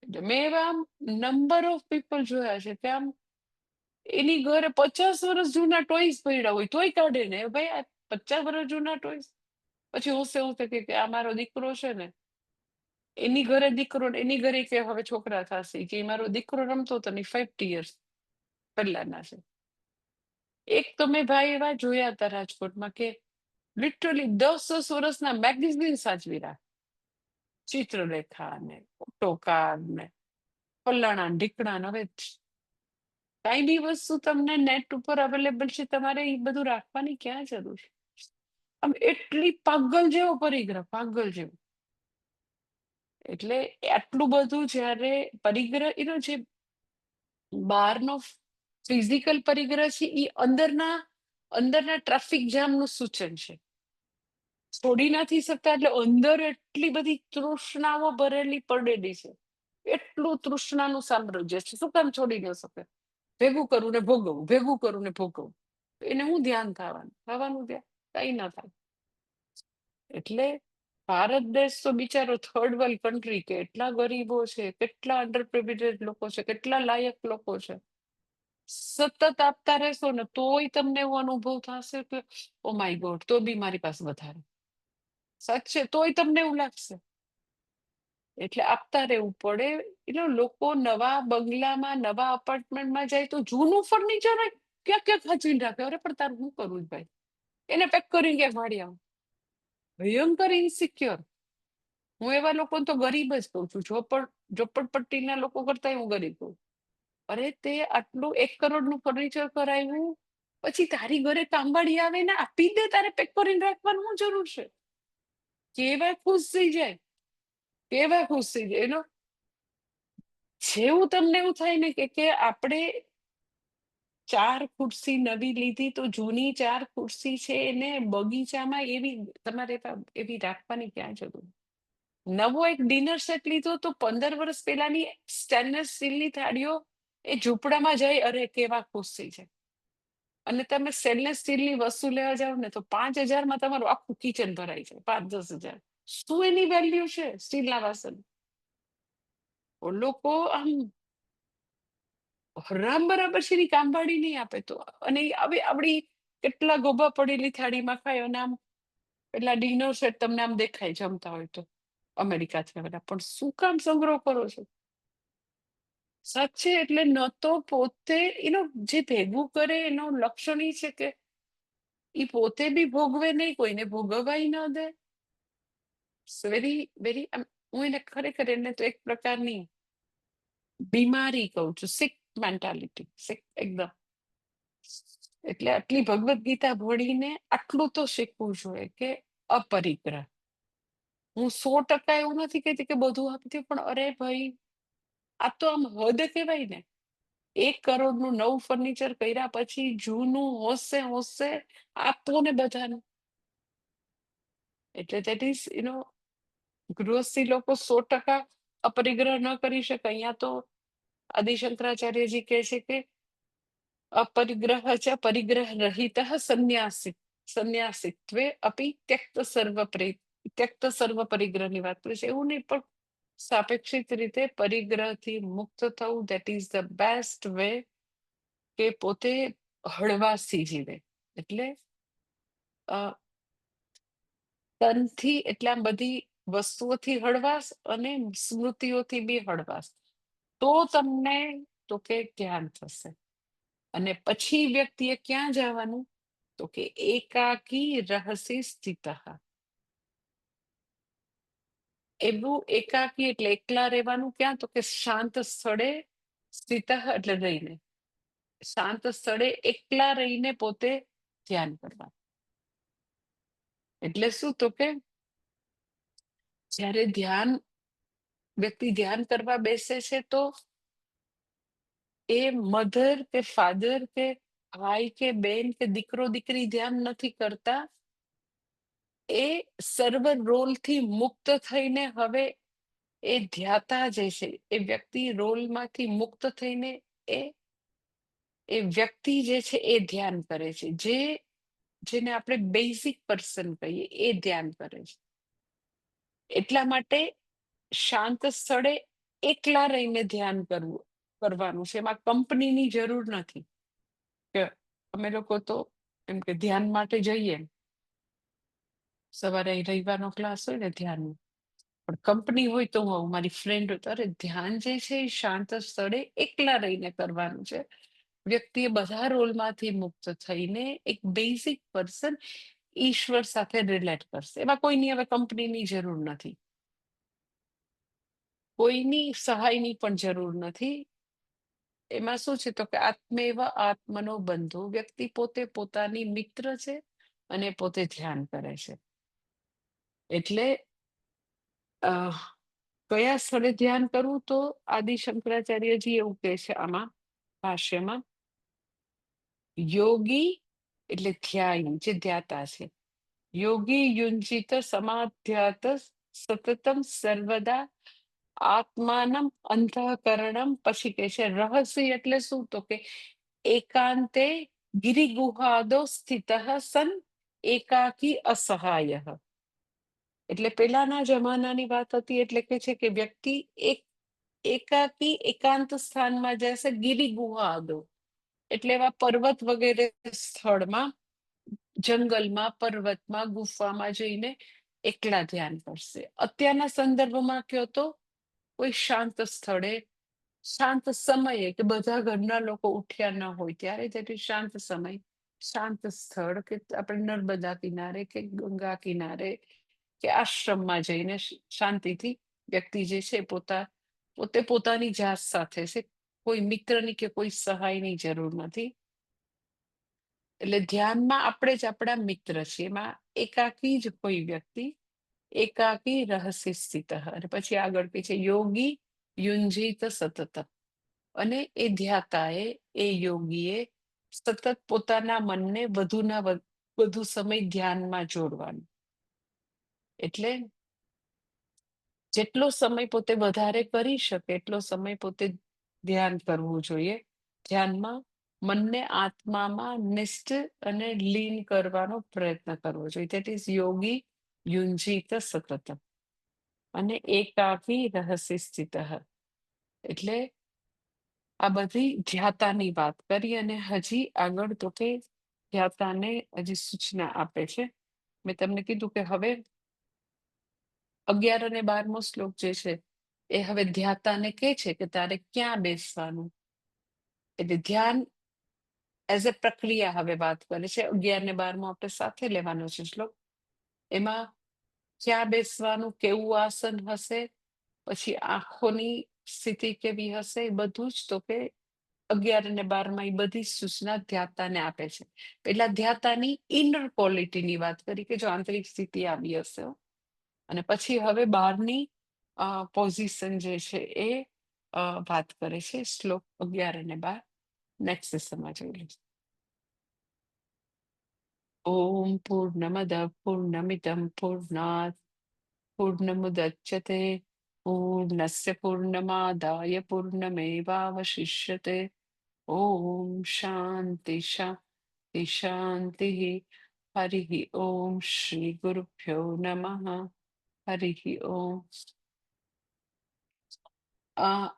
A: એટલે મેં એવા નંબર ઓફ પીપલ જોયા છે કે આમ એની ઘરે 50 વર્ષ જૂના ટોયસ પડ્યા હોય તોય કાઢે ને, ભાઈ આ 50 વર્ષ જૂના ટોયસ. પછી હોશે કે આ મારો દીકરો છે ને, એની ઘરે દીકરો, એની ઘરે કે હવે છોકરા થશે, કે મારો દીકરો રમતો હતો ને 50 યર્સ પહેલાના છે. એક તો મેં ભાઈ એવા જોયા હતા રાજકોટમાં કે લિટરલી 10-10 વર્ષના મેગેઝિન સાચવી રાખ, ચિત્રલેખા ને ઓટોકાર ને ફલાણા ઢીકણા. હવે કઈ બી વસ્તુ તમને નેટ ઉપર અવેલેબલ છે, તમારે એ બધું રાખવાની ક્યાં જરૂર છે? આમ એટલી પાગલ જેવો પરિગ્રહ, પાગલ જેવો. એટલે આટલું બધું જયારે પરિગ્રહ એનો જે બહારનો ફિઝિકલ પરિગ્રહ છે એ અંદરના અંદરના ટ્રાફિક જામનું સૂચન છે. છોડી નથી શકતા એટલે અંદર એટલી બધી તૃષ્ણાઓ ભરેલી પડેલી છે. એટલું તૃષ્ણાનું સામ્રાજ્ય છે. શું કામ છોડી ન શકે? ભેગું કરું ને ભોગવવું, ભેગું કરું ને ભોગવવું. એને હું ધ્યાન થવાનું? થવાનું ધ્યાન કઈ ના થાય. એટલે ભારત દેશ તો બિચારો થર્ડ વર્લ્ડ કન્ટ્રી, કેટલા ગરીબો છે, કેટલા અંડર પ્રિવિલેજ લોકો છે, કેટલા લાયક લોકો છે. સતત આપતા રહેશો ને તોય તમને એવો અનુભવ થશે કે ઓ માય ગોડ, તો બી મારી પાસે વધારે. સાચે તોય તમને એવું લાગશે. એટલે આપતા રહેવું પડે. એટલે લોકો નવા બંગલામાં, નવા અપાર્ટમેન્ટમાં જાય તો જૂનું ફર્નિચર ક્યાં ક્યાં ખાચવીને રાખે. અરે પણ તારું શું કરવું ભાઈ? એને પેક કરીને ક્યાંક વાળી આવું. ભયંકર ઇન્સિક્યોર. હું એવા લોકોને તો ગરીબ જ કહું છું. ઝોપડપટ્ટીના લોકો કરતા હું ગરીબ કહું. અરે તે આટલું 1 કરોડનું ફર્નિચર કરાવ્યું, પછી તારી ઘરે કામવાળી આવે ને આપી દે, તારે પેક કરીને રાખવાનું શું જરૂર છે? કેવા ખુશ થઈ જાય, કેવા ખુશ થઈ જાય. એનો જેવું તમને એવું થાય ને કે આપણે 4 ખુરશી નવી લીધી તો જૂની 4 ખુરશી છે એને બગીચામાં તમારે એવી રાખવાની ક્યાં જરૂર? નવો એક ડિનર સેટ લીધો તો 15 વર્ષ પહેલાની સ્ટેનલેસ સ્ટીલની થાળીઓ એ ઝૂંપડામાં જઈ અરે કેવા ખુશ થઈ જાય. અને તમે સ્ટેનલેસ સ્ટીલની વસ્તુ લેવા જાવ ને તો 5,000માં તમારું આખું કિચન ભરાઈ જાય. 5-10 હજાર. શું એની વેલ્યુ છે સ્ટીલના વાસણ? લોકો આમ હરામ બરાબર છે એની કામવાળી નહીં આપે તો. અને હવે આપડી કેટલા ગોબા પડેલી થાળીમાં ખાય અને આમ પેલા ડિનર સેટ તમને આમ દેખાય જમતા હોય તો અમેરિકાથી આવેલા. પણ શું કામ સંગ્રહ કરો છો? સાચે એટલે ન તો પોતે જે ભેગું કરે એનો લક્ષણ ઈ છે કે ઈ પોતે બી ભોગવે નહીં, કોઈને ભોગવાય ન દે. વેરી વેરી હું એને ખરેખર એને તો એક પ્રકારની બીમારી કહું છું. સિક મેન્ટાલિટી, સિક એકદમ. એટલે આટલી ભગવદ્ ગીતા ભણીને આટલું તો શીખવું જોઈએ કે અપરિગ્રહ. હું 100% એવું નથી કહેતી કે બધું આપતી, પણ અરે ભાઈ આ તો આમ હદ કહેવાય ને. 1 કરોડનું નવું ફર્નિચર કર્યા પછી જૂનું હોશે હોશે આપો ને બધાને. એટલે દેટ ઇઝ ગૃહસ્થી લોકો 100% અપરિગ્રહ ન કરી શકે. અહીંયા તો આદિશંકરાચાર્યજી કહે છે કે અપરિગ્રહ ચ પરિગ્રહ રહિત સંન્યાસિત્વે અપી ત્યક્ત સર્વ પરિગ્રહની વાત કરે છે. એવું નહીં, પણ સાપેક્ષિત રીતે પરિગ્રહથી મુક્ત થવું that is the best way કે પોતે હળવાશથી જીવે. એટલે તનથી એટલે આમ બધી વસ્તુઓથી હળવાશ અને સ્મૃતિઓથી બી હળવાશ. તો તમને તો કે ધ્યાન થશે. અને પછી વ્યક્તિએ ક્યાં જવાનું? તો કે એકાકી રહસી સ્થિત. એવું એકાકી એટલે એકલા રહેવાનું. ક્યાં? તો કે શાંત સ્થળે સ્થિત એટલે રહીને. શાંત સ્થળે એકલા રહીને પોતે ધ્યાન કરવા. એટલે શું? તો કે જ્યારે વ્યક્તિ ધ્યાન કરવા બેસે છે તો એ મધર કે ફાધર કે ભાઈ કે બેન કે દીકરો દીકરી ધ્યાન નથી કરતા. એ સર્વ રોલથી મુક્ત થઈને હવે એ ધ્યાતા જે છે એ વ્યક્તિ રોલમાંથી મુક્ત થઈને એ વ્યક્તિ જે છે એ ધ્યાન કરે છે. જેને આપણે બેઝિક પર્સન કહીએ એ ધ્યાન કરે છે. એટલા માટે શાંત સ્થળે એકલા રહીને ધ્યાન કરવાનું છે. એમાં કંપનીની જરૂર નથી. કે અમે લોકો તો એમ કે ધ્યાન માટે જઈએ, સવારે રવિવારનો ક્લાસ હોય ને ધ્યાનનો, પણ કંપની હોય તો હું મારી ફ્રેન્ડ હોય તો અરે ધ્યાન જે છે એ શાંત સ્થળે એકલા રહીને કરવાનું છે. વ્યક્તિએ બધા રોલમાંથી મુક્ત થઈને એક બેઝિક પર્સન ઈશ્વર સાથે રિલેટ કરશે. એમાં કોઈની હવે કંપનીની જરૂર નથી, કોઈની સહાયની પણ જરૂર નથી. એમાં શું છે? તો કે આત્મેવ આત્મનો બંધુ. વ્યક્તિ પોતે પોતાની મિત્ર છે અને પોતે ધ્યાન કરે છે. એટલે કયા સ્થળે ધ્યાન કરવું? તો આદિ શંકરાચાર્યજી એવું કહે છે આમાં ભાષ્યમાં યોગી એટલે ધ્યાયી, જે ધ્યાતા છે. યોગી યુંજીત સમાધ્યાત સતતમ સર્વદા આત્માનમ અંતઃકરણમ. પછી કે છે રહસ્ય એટલે શું, તો કે એકાંતે ગિરિગુહાદો સ્થિત સન એકાકી અસહાય. એટલે પેલાના જમાનાની વાત હતી, એટલે કે છે કે વ્યક્તિ એક એકાકી એકાંત સ્થાનમાં જશે, ગિરિગુહાદો એટલે એવા પર્વત વગેરે સ્થળમાં, જંગલમાં, પર્વતમાં, ગુફામાં જઈને એકલા ધ્યાન કરશે. અત્યારના સંદર્ભમાં કયો તો કોઈ શાંત સ્થળે, શાંત સમયે, કે બધા ઘરના લોકો ઉઠ્યા ન હોય ત્યારે, તેથી શાંત સમય, શાંત સ્થળ, કે આપણે નર્મદા કિનારે કે ગંગા કિનારે કે આશ્રમમાં જઈને શાંતિથી વ્યક્તિ જે છે પોતે પોતાની જાત સાથે છે. કોઈ મિત્રની કે કોઈ સહાયની જરૂર નથી. એટલે ધ્યાનમાં આપણે જ આપણા મિત્ર છીએ. એમાં એકાકી જ કોઈ વ્યક્તિ, એકાકી રહસ્ય સ્થિત. અને પછી આગળ કે છે યોગી યુંજીત સતત. અને એ ધ્યાતાએ, એ યોગીએ સતત પોતાના મનને વધુ સમય ધ્યાનમાં જોડવાનું. એટલે જેટલો સમય પોતે વધારે કરી શકે એટલો સમય પોતે ધ્યાન કરવું જોઈએ. ધ્યાનમાં મનને આત્મામાં નિષ્ઠ અને લીન કરવાનો પ્રયત્ન કરવો જોઈએ. ધેટ ઇઝ યોગી યુંજીત સતત. અને એકાકી રહસ્ય સ્થિત. એટલે આ બધી ધ્યાતાની વાત કરી, અને હજી આગળ તો કે ધ્યાતાને હજી સૂચના આપે છે. મેં તમને કીધું કે હવે 11 અને 12મો શ્લોક જે છે એ હવે ધ્યાતાને કહે છે કે તારે ક્યાં બેસવાનું. એટલે ધ્યાન એઝ અ પ્રક્રિયા હવે વાત કરે છે. 11 ને 12મો આપણે સાથે લેવાનો છે શ્લોક. એમાં ક્યાં બેસવાનું, કેવું આસન હશે, પછી આંખોની સ્થિતિ કેવી હશે, એ બધું જ તો કે 11 અને 12માં એ બધી સૂચના ધ્યાતાને આપે છે. પેલા ધ્યાતાની ઇનર ક્વોલિટીની વાત કરી, કે જો આંતરિક સ્થિતિ આવી હશે. અને પછી હવે બહારની પોઝિશન જે છે એ વાત કરે છે. શ્લોક 11 અને 12 નેક્સ્ટ સેશનમાં જોઈ લઈશું. ઓમ પૂર્ણમદ પૂર્ણમિદમ પૂર્ણાત પૂર્ણમુદચ્યતે પૂર્ણસ્ય પૂર્ણમાદાય પૂર્ણમેવાવશિષ્યતે. ઓમ શાંતિ શાંતિ શાંતિ. હરિ ઓમ શ્રી ગુરુભ્યો નમઃ. હરિ ઓમ.